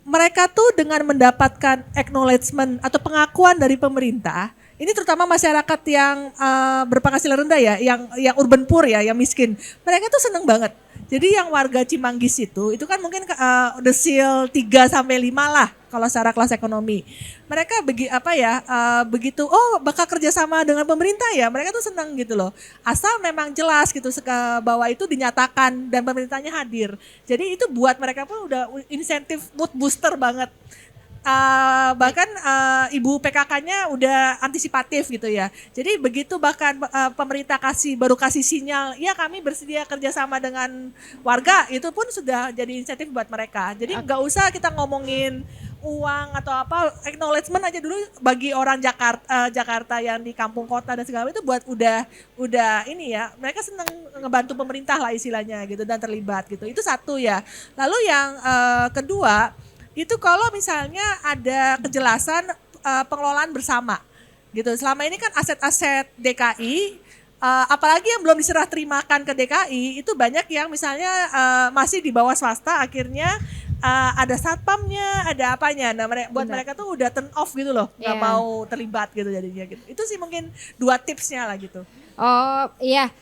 mereka tuh dengan mendapatkan acknowledgement atau pengakuan dari pemerintah, ini terutama masyarakat yang berpenghasilan rendah ya, yang urban poor ya, yang miskin. Mereka tuh seneng banget. Jadi yang warga Cimanggis itu kan mungkin desil 3 sampai 5 lah kalau secara kelas ekonomi. Mereka begitu bakal kerjasama dengan pemerintah ya, mereka tuh seneng gitu loh. Asal memang jelas gitu bahwa itu dinyatakan dan pemerintahnya hadir. Jadi itu buat mereka pun udah insentif mood booster banget. Bahkan ibu PKK-nya udah antisipatif gitu ya. Jadi begitu bahkan pemerintah baru kasih sinyal, ya kami bersedia kerjasama dengan warga, itu pun sudah jadi insentif buat mereka. Jadi nggak usah kita ngomongin uang atau apa, acknowledgement aja dulu bagi orang Jakarta yang di kampung kota dan segala itu buat udah ini ya, mereka seneng ngebantu pemerintah lah istilahnya gitu dan terlibat gitu. Itu satu ya. Lalu yang kedua, itu kalau misalnya ada kejelasan pengelolaan bersama gitu. Selama ini kan aset-aset DKI, apalagi yang belum diserah terimakan ke DKI, itu banyak yang misalnya masih di bawah swasta, akhirnya ada satpamnya, ada apanya. Nah, buat mereka tuh udah turn off gitu loh, nggak Iya. mau terlibat gitu jadinya gitu. Itu sih mungkin 2 tipsnya lah gitu. Oh iya,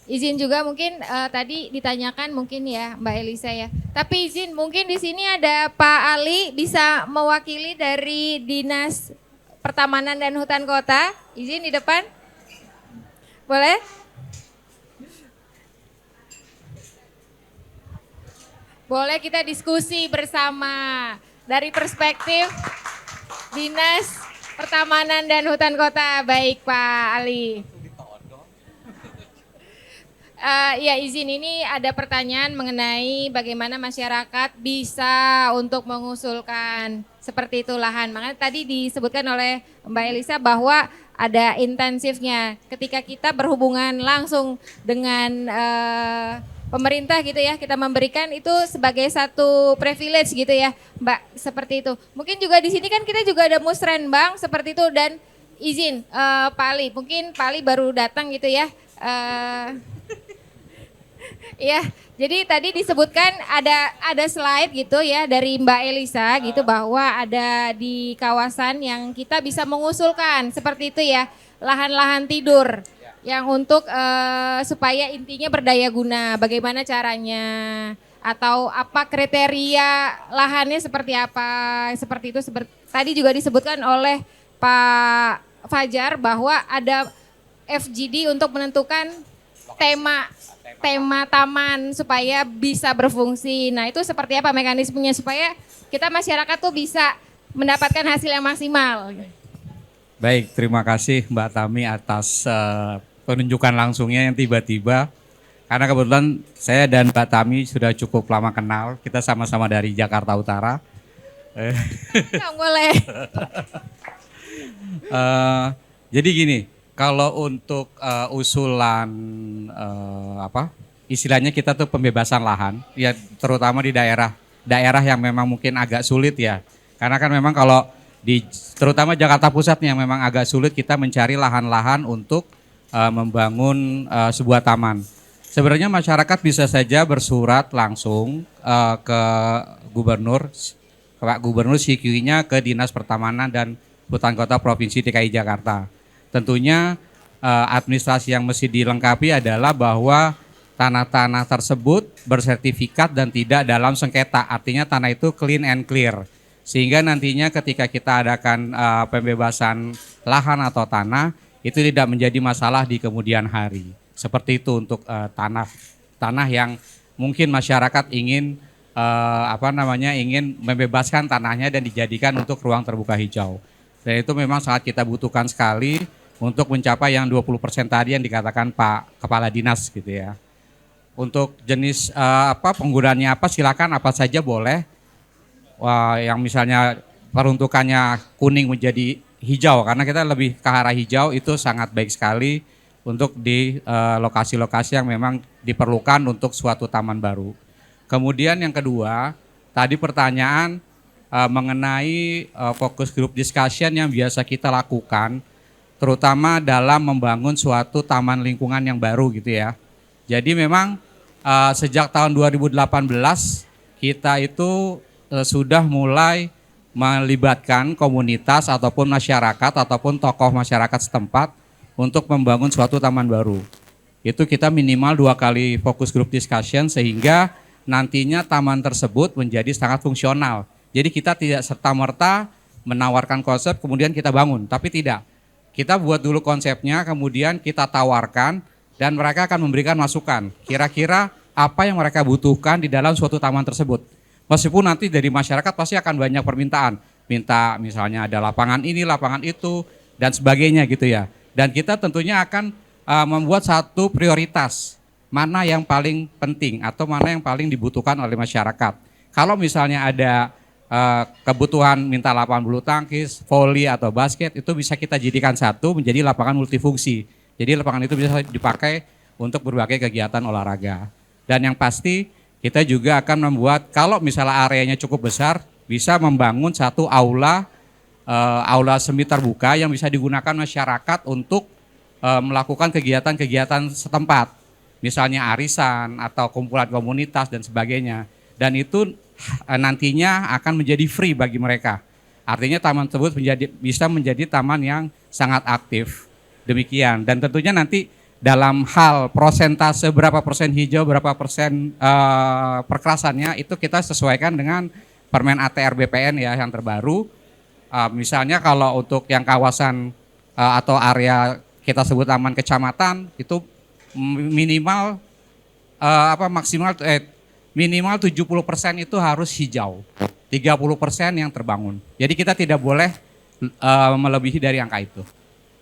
izin juga mungkin tadi ditanyakan mungkin ya Mbak Elisa ya. Tapi izin mungkin di sini ada Pak Ali bisa mewakili dari Dinas Pertamanan dan Hutan Kota. Izin di depan. Boleh? Boleh kita diskusi bersama dari perspektif Dinas Pertamanan dan Hutan Kota. Baik Pak Ali. Ya izin, ini ada pertanyaan mengenai bagaimana masyarakat bisa untuk mengusulkan seperti itu lahan. Makanya tadi disebutkan oleh Mbak Elisa bahwa ada intensifnya ketika kita berhubungan langsung dengan pemerintah gitu ya, kita memberikan itu sebagai satu privilege gitu ya Mbak, seperti itu. Mungkin juga di sini kan kita juga ada musrenbang seperti itu, dan izin Pak Ali, mungkin Pak Ali baru datang gitu ya. Iya, jadi tadi disebutkan ada slide gitu ya dari Mbak Elisa gitu bahwa ada di kawasan yang kita bisa mengusulkan seperti itu ya, lahan-lahan tidur yang untuk supaya intinya berdaya guna. Bagaimana caranya atau apa kriteria lahannya seperti apa, seperti itu. Tadi juga disebutkan oleh Pak Fajar bahwa ada FGD untuk menentukan tema taman supaya bisa berfungsi. Nah itu seperti apa mekanismenya supaya kita masyarakat tuh bisa mendapatkan hasil yang maksimal. Baik, terima kasih Mbak Tami atas penunjukan langsungnya yang tiba-tiba. Karena kebetulan saya dan Mbak Tami sudah cukup lama kenal, kita sama-sama dari Jakarta Utara. Nggak boleh. Jadi gini, kalau untuk usulan istilahnya kita tuh pembebasan lahan, ya terutama di daerah yang memang mungkin agak sulit ya. Karena kan memang kalau terutama Jakarta Pusat yang memang agak sulit kita mencari lahan-lahan untuk membangun sebuah taman. Sebenarnya masyarakat bisa saja bersurat langsung ke Gubernur, Pak Gubernur, CQ-nya ke Dinas Pertamanan dan Hutan Kota Provinsi DKI Jakarta. Tentunya administrasi yang mesti dilengkapi adalah bahwa tanah-tanah tersebut bersertifikat dan tidak dalam sengketa. Artinya tanah itu clean and clear. Sehingga nantinya ketika kita adakan pembebasan lahan atau tanah, itu tidak menjadi masalah di kemudian hari. Seperti itu untuk tanah yang mungkin masyarakat ingin ingin membebaskan tanahnya dan dijadikan untuk ruang terbuka hijau. Dan itu memang sangat kita butuhkan sekali untuk mencapai yang 20% tadi yang dikatakan Pak Kepala Dinas gitu ya. Untuk jenis penggunaannya apa, silakan apa saja boleh. Yang misalnya peruntukannya kuning menjadi hijau, karena kita lebih ke arah hijau, itu sangat baik sekali untuk di lokasi-lokasi yang memang diperlukan untuk suatu taman baru. Kemudian yang kedua, tadi pertanyaan mengenai fokus group discussion yang biasa kita lakukan, terutama dalam membangun suatu taman lingkungan yang baru gitu ya. Jadi memang sejak tahun 2018 kita itu sudah mulai melibatkan komunitas ataupun masyarakat ataupun tokoh masyarakat setempat untuk membangun suatu taman baru. Itu kita minimal 2 kali fokus group discussion sehingga nantinya taman tersebut menjadi sangat fungsional. Jadi kita tidak serta-merta menawarkan konsep kemudian kita bangun, tapi tidak. Kita buat dulu konsepnya, kemudian kita tawarkan dan mereka akan memberikan masukan. Kira-kira apa yang mereka butuhkan di dalam suatu taman tersebut. Meskipun nanti dari masyarakat pasti akan banyak permintaan. Minta misalnya ada lapangan ini, lapangan itu, dan sebagainya gitu ya. Dan kita tentunya akan membuat satu prioritas. Mana yang paling penting atau mana yang paling dibutuhkan oleh masyarakat. Kalau misalnya ada kebutuhan minta lapangan bulu tangkis, voli atau basket, itu bisa kita jadikan satu menjadi lapangan multifungsi. Jadi lapangan itu bisa dipakai untuk berbagai kegiatan olahraga. Dan yang pasti kita juga akan membuat, kalau misalnya areanya cukup besar, bisa membangun satu aula semi terbuka yang bisa digunakan masyarakat untuk melakukan kegiatan-kegiatan setempat. Misalnya arisan atau kumpulan komunitas dan sebagainya. Dan itu nantinya akan menjadi free bagi mereka. Artinya taman tersebut bisa menjadi taman yang sangat aktif. Demikian. Dan tentunya nanti dalam hal persentase berapa persen hijau, berapa persen perkerasannya itu kita sesuaikan dengan Permen ATR BPN ya yang terbaru. Misalnya kalau untuk yang kawasan atau area kita sebut taman kecamatan itu minimal minimal 70% itu harus hijau, 30% yang terbangun. Jadi kita tidak boleh melebihi dari angka itu.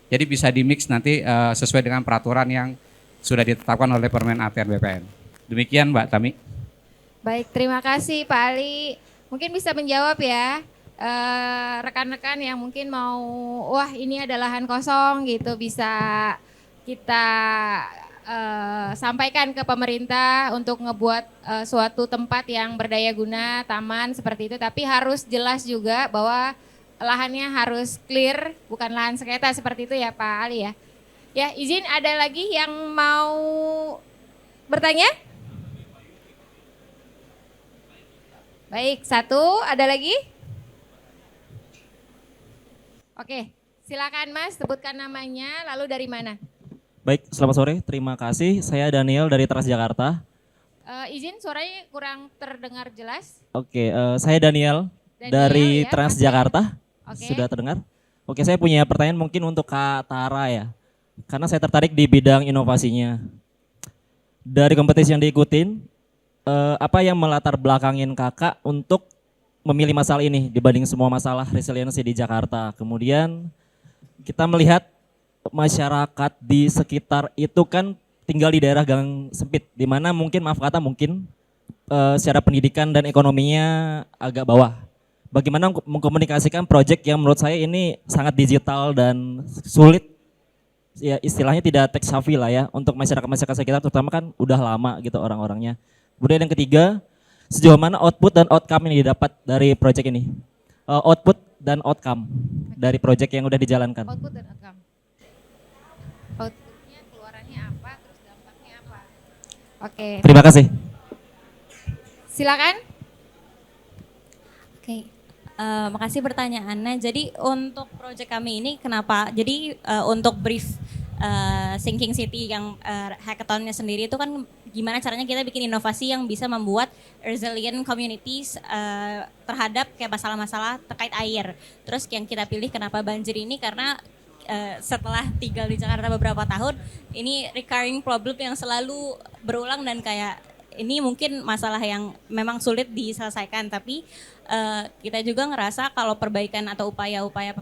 Jadi bisa di-mix nanti sesuai dengan peraturan yang sudah ditetapkan oleh Permen ATR BPN. Demikian Mbak Tami. Baik, terima kasih Pak Ali. Mungkin bisa menjawab ya rekan-rekan yang mungkin mau, wah ini ada lahan kosong gitu, bisa kita sampaikan ke pemerintah untuk ngebuat suatu tempat yang berdaya guna, taman seperti itu. Tapi harus jelas juga bahwa lahannya harus clear, bukan lahan sengketa seperti itu ya Pak Ali ya. Ya izin, ada lagi yang mau bertanya? Baik, satu, ada lagi? Oke, silakan Mas, sebutkan namanya, lalu dari mana? Baik, selamat sore. Terima kasih. Saya Daniel dari Transjakarta. Izin, suaranya kurang terdengar jelas. Oke, saya Daniel dari ya, Transjakarta. Oke. Sudah terdengar? Oke, saya punya pertanyaan mungkin untuk Kak Tara ya. Karena saya tertarik di bidang inovasinya. Dari kompetisi yang diikutin, apa yang melatar belakangin Kakak untuk memilih masalah ini dibanding semua masalah resiliensi di Jakarta? Kemudian kita melihat masyarakat di sekitar itu kan tinggal di daerah gang sempit, di mana mungkin maaf kata mungkin secara pendidikan dan ekonominya agak bawah. Bagaimana mengkomunikasikan proyek yang menurut saya ini sangat digital dan sulit, ya istilahnya tidak tech savvy lah ya untuk masyarakat sekitar, terutama kan udah lama gitu orang-orangnya. Kemudian yang ketiga, sejauh mana output dan outcome yang didapat dari proyek ini? Output dan outcome dari proyek yang udah dijalankan. Output dan outcome. Outputnya keluarannya apa, terus dampaknya apa? Oke, Terima kasih. silakan. Oke, makasih pertanyaannya. Jadi untuk proyek kami ini kenapa? Jadi untuk brief Thinking City yang hackathonnya sendiri itu kan gimana caranya kita bikin inovasi yang bisa membuat resilient communities terhadap kayak masalah-masalah terkait air. Terus yang kita pilih kenapa banjir ini karena setelah tinggal di Jakarta beberapa tahun, ini recurring problem yang selalu berulang dan kayak ini mungkin masalah yang memang sulit diselesaikan, tapi kita juga ngerasa kalau perbaikan atau upaya-upaya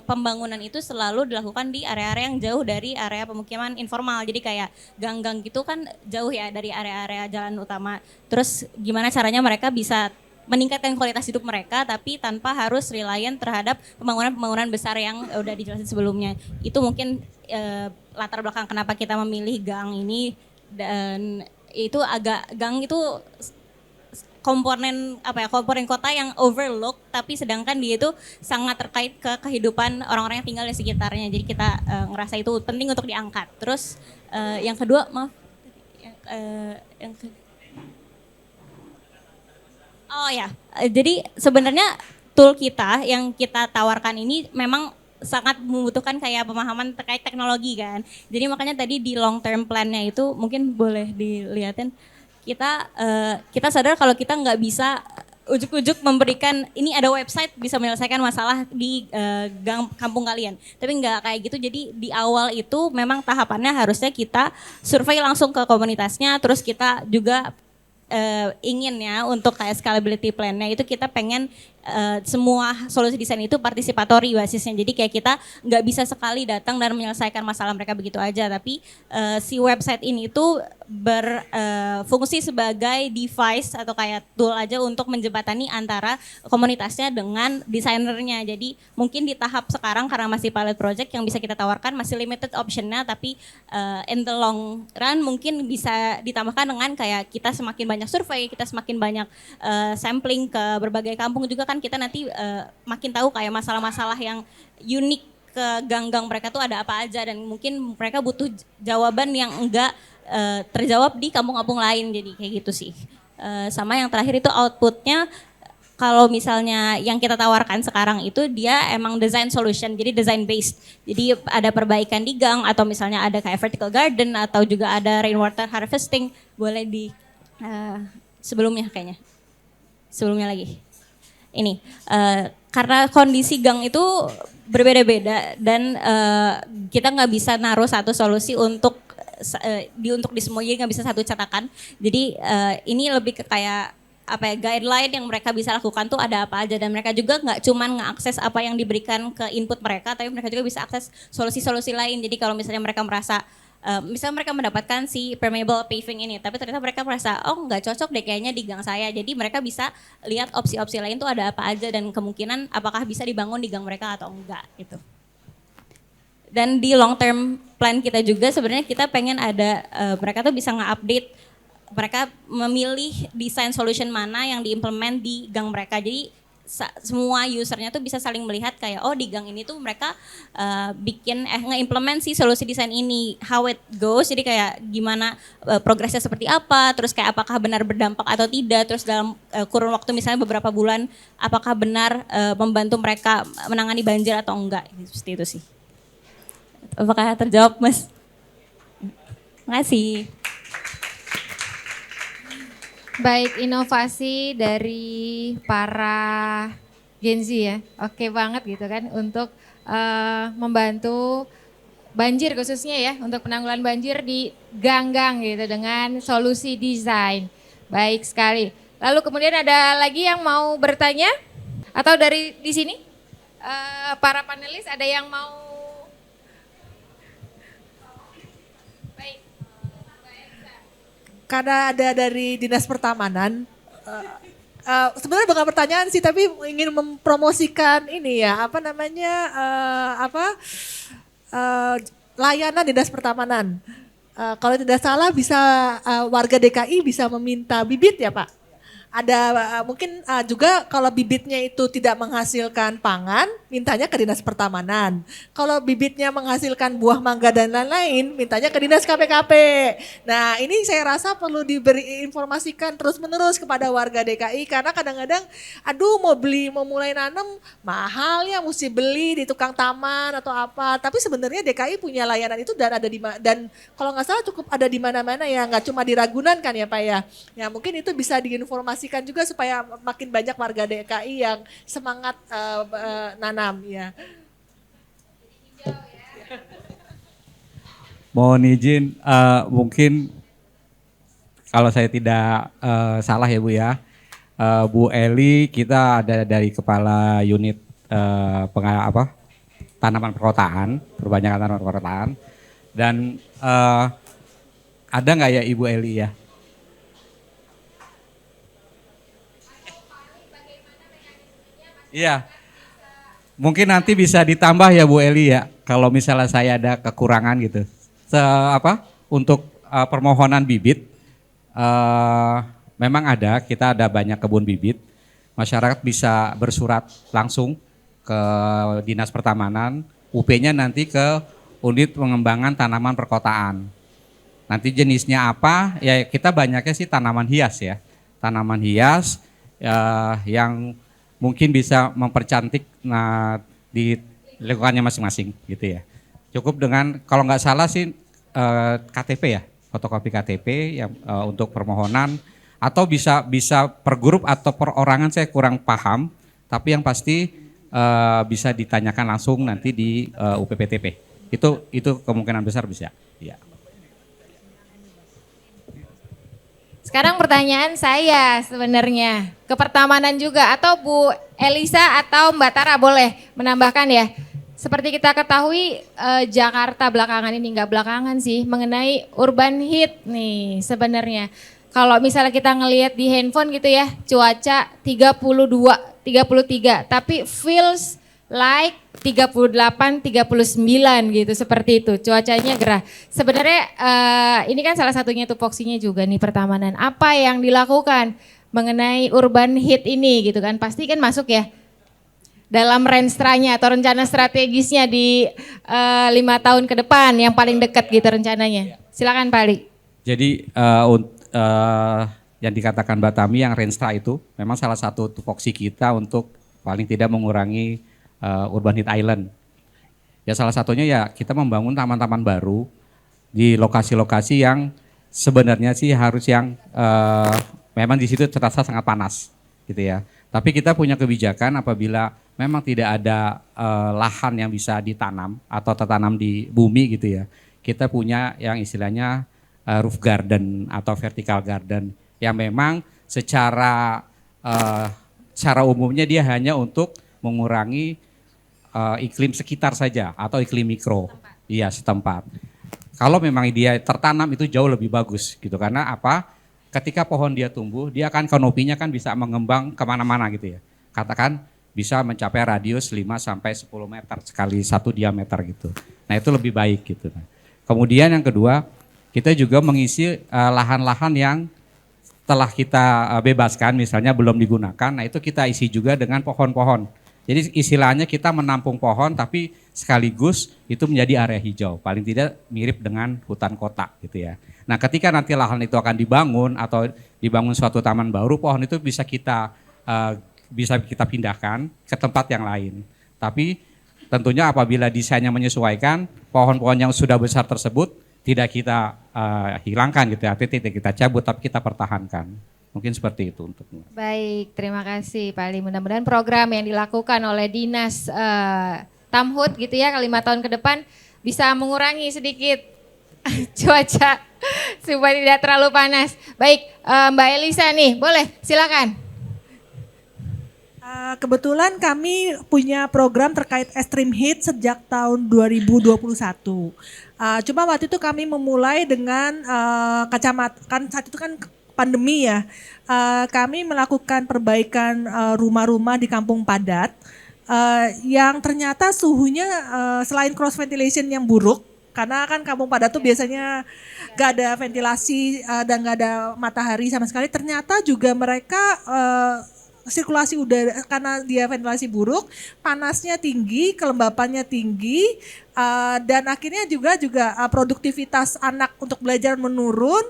pembangunan itu selalu dilakukan di area-area yang jauh dari area pemukiman informal. Jadi kayak gang-gang gitu kan jauh ya dari area-area jalan utama. Terus gimana caranya mereka bisa meningkatkan kualitas hidup mereka tapi tanpa harus reliant terhadap pembangunan-pembangunan besar yang udah dijelasin sebelumnya. Itu mungkin latar belakang kenapa kita memilih gang ini. Dan itu agak gang itu komponen kota yang overlook, tapi sedangkan dia itu sangat terkait ke kehidupan orang-orang yang tinggal di sekitarnya. Jadi kita ngerasa itu penting untuk diangkat. Terus yang kedua, jadi sebenarnya tool kita yang kita tawarkan ini memang sangat membutuhkan kayak pemahaman terkait teknologi kan. Jadi makanya tadi di long term plan-nya itu mungkin boleh dilihatin, kita sadar kalau kita nggak bisa ujuk-ujuk memberikan ini ada website bisa menyelesaikan masalah di kampung kalian. Tapi nggak kayak gitu. Jadi di awal itu memang tahapannya harusnya kita survei langsung ke komunitasnya, terus kita juga ingin ya untuk kayak scalability plan-nya itu kita pengen semua solusi desain itu partisipatory basisnya. Jadi kayak kita nggak bisa sekali datang dan menyelesaikan masalah mereka begitu aja, tapi si website ini tuh berfungsi sebagai device atau kayak tool aja untuk menjembatani antara komunitasnya dengan desainernya. Jadi mungkin di tahap sekarang karena masih pilot project yang bisa kita tawarkan masih limited optionnya, tapi in the long run mungkin bisa ditambahkan dengan kayak kita semakin banyak banyak survei, kita semakin banyak sampling ke berbagai kampung juga kan kita nanti makin tahu kayak masalah-masalah yang unik ke gang-gang mereka tuh ada apa aja dan mungkin mereka butuh jawaban yang enggak terjawab di kampung-kampung lain, jadi kayak gitu sih. Sama yang terakhir itu outputnya, kalau misalnya yang kita tawarkan sekarang itu dia emang design solution, jadi design based. Jadi ada perbaikan di gang atau misalnya ada kayak vertical garden atau juga ada rainwater harvesting, boleh di sebelumnya kayaknya. Sebelumnya lagi. Ini karena kondisi gang itu berbeda-beda dan kita nggak bisa naruh satu solusi untuk di semua, jadi nggak bisa satu cetakan. Jadi ini lebih ke kayak apa ya, guideline yang mereka bisa lakukan tuh ada apa aja, dan mereka juga nggak cuman ngeakses apa yang diberikan ke input mereka, tapi mereka juga bisa akses solusi-solusi lain. Jadi kalau misalnya mereka merasa misalnya mereka mendapatkan si permeable paving ini, tapi ternyata mereka merasa oh nggak cocok deh kayaknya di gang saya, jadi mereka bisa lihat opsi-opsi lain tuh ada apa aja dan kemungkinan apakah bisa dibangun di gang mereka atau enggak gitu. Dan di long term plan kita juga sebenarnya kita pengen ada mereka tuh bisa nge-update, mereka memilih desain solution mana yang diimplement di gang mereka. Jadi semua usernya tuh bisa saling melihat kayak oh di gang ini tuh mereka bikin nge-implement si solusi desain ini, how it goes, jadi kayak gimana progresnya seperti apa, terus kayak apakah benar berdampak atau tidak, terus dalam kurun waktu misalnya beberapa bulan apakah benar membantu mereka menangani banjir atau enggak, seperti itu sih. Apakah terjawab, Mas? Makasih. Baik, inovasi dari para Gen Z ya, oke banget gitu kan untuk membantu banjir khususnya ya, untuk penanggulangan banjir di gang-gang gitu dengan solusi desain. Baik sekali. Lalu kemudian ada lagi yang mau bertanya? Atau dari di sini para panelis ada yang mau? Karena ada dari Dinas Pertamanan, sebenarnya bukan pertanyaan sih, tapi ingin mempromosikan ini ya, apa namanya, layanan Dinas Pertamanan. Kalau tidak salah bisa warga DKI bisa meminta bibit ya Pak. Ada mungkin juga kalau bibitnya itu tidak menghasilkan pangan, mintanya ke Dinas Pertamanan. Kalau bibitnya menghasilkan buah mangga dan lain-lain, mintanya ke Dinas KPKP. Nah ini saya rasa perlu diberi informasikan terus-menerus kepada warga DKI, karena kadang-kadang aduh mau mulai nanam mahal ya, mesti beli di tukang taman atau apa. Tapi sebenarnya DKI punya layanan itu dan ada dan kalau nggak salah cukup ada di mana-mana ya, nggak cuma di Ragunan kan ya Pak ya. Ya mungkin itu bisa diinformasikan juga supaya makin banyak warga DKI yang semangat nanam ya. Mohon izin, mungkin kalau saya tidak salah ya Bu ya, Bu Eli kita ada dari kepala unit tanaman perkotaan, perbanyakan tanaman perkotaan, dan ada nggak ya Ibu Eli ya? Iya, mungkin nanti bisa ditambah ya Bu Eli ya, kalau misalnya saya ada kekurangan gitu. Untuk permohonan bibit, memang ada, kita ada banyak kebun bibit. Masyarakat bisa bersurat langsung ke Dinas Pertamanan, UP-nya nanti ke Unit Pengembangan Tanaman Perkotaan. Nanti jenisnya apa, ya kita banyaknya sih tanaman hias ya. Tanaman hias yang mungkin bisa mempercantik di lingkungannya masing-masing gitu ya. Cukup dengan kalau nggak salah sih KTP ya, fotokopi KTP yang untuk permohonan, atau bisa per grup atau perorangan saya kurang paham, tapi yang pasti bisa ditanyakan langsung nanti di UPPTP. Itu kemungkinan besar bisa. Ya. Sekarang pertanyaan saya sebenarnya ke pertamanan juga, atau Bu Elisa atau Mbak Tara boleh menambahkan ya. Seperti kita ketahui Jakarta belakangan ini, nggak belakangan sih, mengenai urban heat nih sebenarnya. Kalau misalnya kita ngelihat di handphone gitu ya, cuaca 32, 33, tapi feels like 38, 39 gitu, seperti itu. Cuacanya gerah. Sebenarnya ini kan salah satunya tupoksinya juga nih pertamanan. Apa yang dilakukan mengenai urban heat ini gitu kan? Pasti kan masuk ya dalam renstranya atau rencana strategisnya di 5 tahun ke depan yang paling dekat gitu rencananya. Silakan Pak Ali. Jadi yang dikatakan Mbak Tami yang Renstra itu memang salah satu tupoksi kita untuk paling tidak mengurangi urban heat island. Ya salah satunya ya kita membangun taman-taman baru di lokasi-lokasi yang sebenarnya sih harus yang memang di situ terasa sangat panas gitu ya. Tapi kita punya kebijakan apabila memang tidak ada lahan yang bisa ditanam atau tertanam di bumi gitu ya. Kita punya yang istilahnya roof garden atau vertical garden yang memang secara umumnya dia hanya untuk mengurangi iklim sekitar saja atau iklim mikro. Iya, setempat. Kalau memang dia tertanam itu jauh lebih bagus gitu karena apa? Ketika pohon dia tumbuh, dia akan kanopinya kan bisa mengembang kemana-mana gitu ya. Katakan bisa mencapai radius 5 sampai 10 meter sekali satu diameter gitu. Nah itu lebih baik gitu. Kemudian yang kedua, kita juga mengisi lahan-lahan yang telah kita bebaskan misalnya belum digunakan, nah itu kita isi juga dengan pohon-pohon. Jadi istilahnya kita menampung pohon tapi sekaligus itu menjadi area hijau, paling tidak mirip dengan hutan kota gitu ya. Nah ketika nanti lahan itu akan dibangun atau dibangun suatu taman baru, pohon itu bisa kita pindahkan ke tempat yang lain. Tapi tentunya apabila desainnya menyesuaikan, pohon-pohon yang sudah besar tersebut tidak kita hilangkan gitu ya, tidak kita cabut tapi kita pertahankan. Mungkin seperti itu untuknya. Baik, terima kasih Pak Ali. Mudah-mudahan program yang dilakukan oleh Dinas Tamhud gitu ya, 5 tahun ke depan bisa mengurangi sedikit cuaca supaya tidak terlalu panas. Baik, Mbak Elisa nih, boleh silakan. Kebetulan kami punya program terkait extreme heat sejak tahun 2021. Cuma waktu itu kami memulai dengan kacamata, kan saat itu kan pandemi ya. Kami melakukan perbaikan rumah-rumah di kampung padat yang ternyata suhunya selain cross ventilation yang buruk, karena kan kampung padat tuh biasanya gak ada ventilasi dan gak ada matahari sama sekali. Ternyata juga mereka sirkulasi udara karena dia ventilasi buruk, panasnya tinggi, kelembapannya tinggi, dan akhirnya juga produktivitas anak untuk belajar menurun,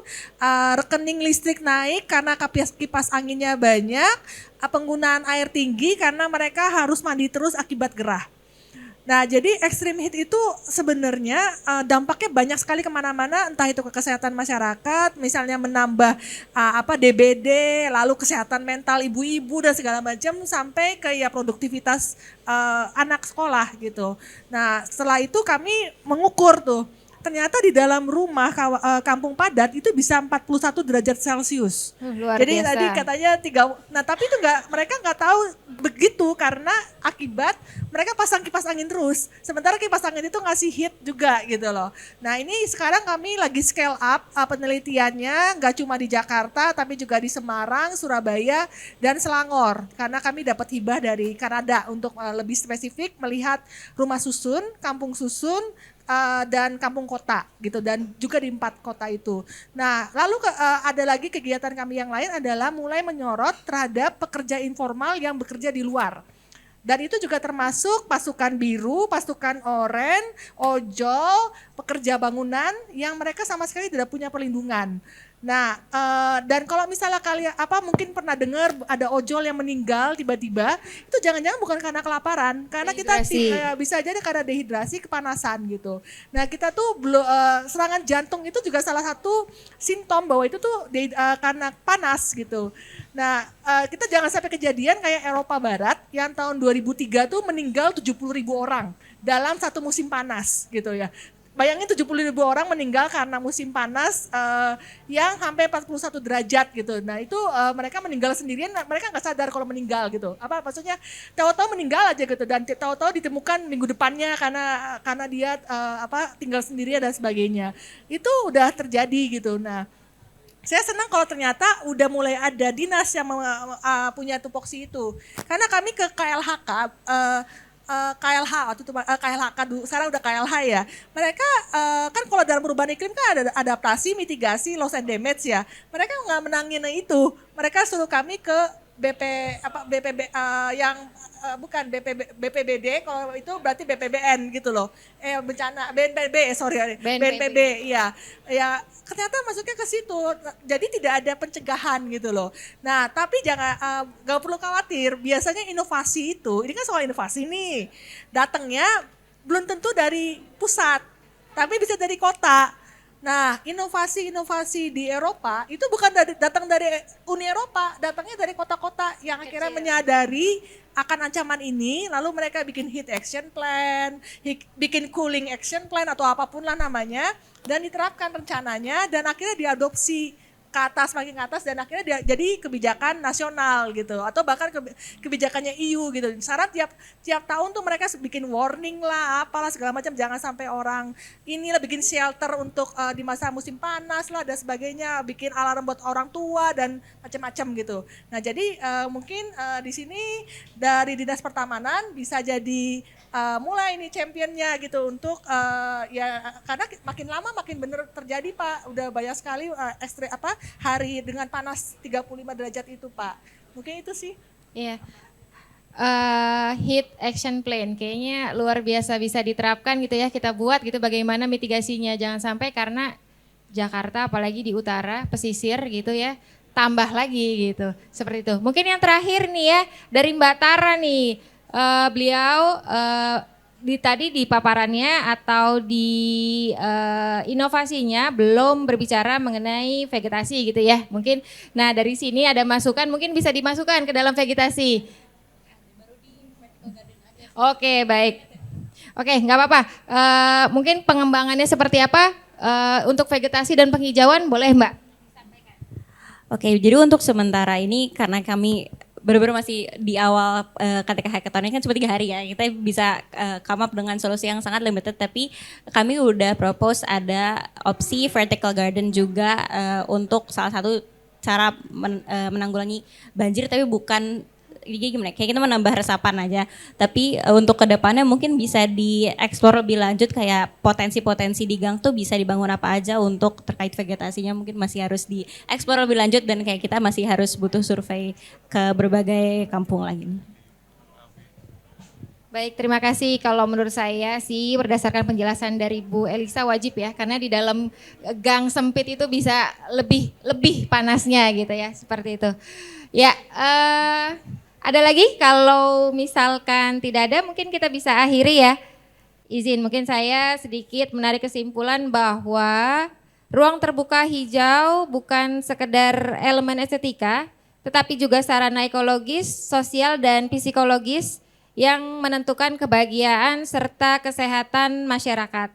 rekening listrik naik karena kipas anginnya banyak, penggunaan air tinggi karena mereka harus mandi terus akibat gerah. Nah, jadi extreme heat itu sebenarnya dampaknya banyak sekali kemana-mana, entah itu ke kesehatan masyarakat, misalnya menambah DBD, lalu kesehatan mental ibu-ibu dan segala macam, sampai ke ya produktivitas anak sekolah gitu. Nah, setelah itu kami mengukur tuh, ternyata di dalam rumah kampung padat itu bisa 41 derajat Celcius. Luar Jadi biasa. tadi katanya nah tapi itu mereka nggak tahu begitu karena akibat mereka pasang kipas angin terus. Sementara kipas angin itu ngasih heat juga gitu loh. Nah ini sekarang kami lagi scale up penelitiannya, nggak cuma di Jakarta tapi juga di Semarang, Surabaya, dan Selangor. Karena kami dapat hibah dari Kanada untuk lebih spesifik melihat rumah susun, kampung susun, dan kampung kota gitu, dan juga di 4 kota itu. Nah lalu ada lagi kegiatan kami yang lain adalah mulai menyorot terhadap pekerja informal yang bekerja di luar. Dan itu juga termasuk pasukan biru, pasukan oranye, ojol, pekerja bangunan yang mereka sama sekali tidak punya perlindungan. Nah, dan kalau misalnya kalian mungkin pernah dengar ada ojol yang meninggal tiba-tiba, itu jangan-jangan bukan karena kelaparan, karena Dehidrasi. kita bisa jadi karena dehidrasi, kepanasan gitu. Nah, kita tuh serangan jantung itu juga salah satu simptom bahwa itu tuh karena panas gitu. Nah, kita jangan sampai kejadian kayak Eropa Barat yang tahun 2003 tuh meninggal 70.000 orang dalam satu musim panas gitu ya. Bayangin 70.000 orang meninggal karena musim panas yang sampai 41 derajat gitu. Nah itu mereka meninggal sendirian, mereka nggak sadar kalau meninggal gitu. Maksudnya tahu-tahu meninggal aja gitu, dan tahu-tahu ditemukan minggu depannya karena dia tinggal sendirian dan sebagainya. Itu udah terjadi gitu. Nah saya senang kalau ternyata udah mulai ada dinas yang punya tupoksi itu. Karena kami ke KLHK KLH waktu itu KLHK dulu, sekarang udah KLH ya. Mereka kan kalau dalam perubahan iklim kan ada adaptasi, mitigasi, loss and damage ya. Mereka nggak menangin itu. Mereka suruh kami ke BPB yang bukan BPBD, kalau itu berarti BPBN gitu loh. Bencana BNPB, sorry. BNPB, iya. Ya, ternyata masuknya ke situ. Jadi tidak ada pencegahan gitu loh. Nah, tapi jangan nggak perlu khawatir. Biasanya inovasi itu, ini kan soal inovasi nih. Datangnya belum tentu dari pusat, tapi bisa dari kota. Nah, inovasi-inovasi di Eropa itu bukan datang dari Uni Eropa, datangnya dari kota-kota yang akhirnya menyadari akan ancaman ini, lalu mereka bikin heat action plan, bikin cooling action plan atau apapun lah namanya, dan diterapkan rencananya dan akhirnya diadopsi ke atas, makin ke atas, dan akhirnya jadi kebijakan nasional gitu, atau bahkan kebijakannya EU gitu. Syarat tiap tahun tuh mereka bikin warning lah, apalah segala macam, jangan sampai orang inilah, bikin shelter untuk di masa musim panas lah dan sebagainya, bikin alarm buat orang tua dan macam-macam gitu. Nah jadi mungkin di sini dari Dinas Pertamanan bisa jadi mulai nih championnya gitu untuk ya, karena makin lama makin bener terjadi Pak, udah banyak sekali hari dengan panas 35 derajat itu Pak. Mungkin itu sih. Iya. Heat action plan kayaknya luar biasa bisa diterapkan gitu ya, kita buat gitu bagaimana mitigasinya, jangan sampai karena Jakarta apalagi di utara pesisir gitu ya tambah lagi gitu seperti itu. Mungkin yang terakhir nih ya dari Mbak Tara nih, beliau tadi di paparannya atau di inovasinya belum berbicara mengenai vegetasi gitu ya mungkin. Nah dari sini ada masukan, mungkin bisa dimasukkan ke dalam vegetasi. Oke baik, oke nggak apa-apa. Mungkin pengembangannya seperti apa untuk vegetasi dan penghijauan boleh Mbak? Oke, jadi untuk sementara ini karena kami benar-benar masih di awal ketika hackathon ini kan cuma 3 hari ya, kita bisa come up dengan solusi yang sangat limited, tapi kami udah propose ada opsi vertical garden juga untuk salah satu cara menanggulangi banjir, tapi bukan gimana, kayak kita menambah resapan aja, tapi untuk kedepannya mungkin bisa dieksplor lebih lanjut kayak potensi-potensi di gang tuh bisa dibangun apa aja untuk terkait vegetasinya, mungkin masih harus dieksplor lebih lanjut dan kayak kita masih harus butuh survei ke berbagai kampung lagi. Baik, terima kasih. Kalau menurut saya sih berdasarkan penjelasan dari Bu Elisa wajib ya, karena di dalam gang sempit itu bisa lebih panasnya gitu ya, seperti itu. Ya, ada lagi? Kalau misalkan tidak ada, mungkin kita bisa akhiri ya. Izin, mungkin saya sedikit menarik kesimpulan bahwa ruang terbuka hijau bukan sekedar elemen estetika, tetapi juga sarana ekologis, sosial, dan psikologis yang menentukan kebahagiaan serta kesehatan masyarakat.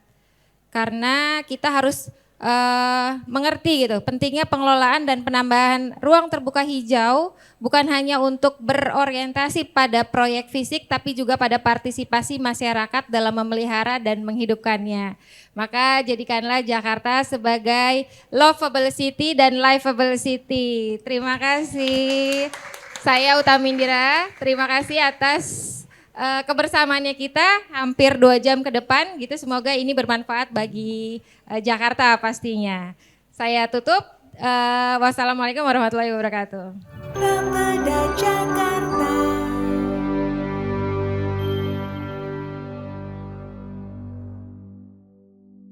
Karena kita harus mengerti gitu pentingnya pengelolaan dan penambahan ruang terbuka hijau bukan hanya untuk berorientasi pada proyek fisik tapi juga pada partisipasi masyarakat dalam memelihara dan menghidupkannya. Maka jadikanlah Jakarta sebagai lovable city dan livable city. Terima kasih. Saya Utami Indira, terima kasih atas kebersamaannya kita hampir 2 jam ke depan gitu, semoga ini bermanfaat bagi Jakarta pastinya. Saya tutup, wassalamualaikum warahmatullahi wabarakatuh.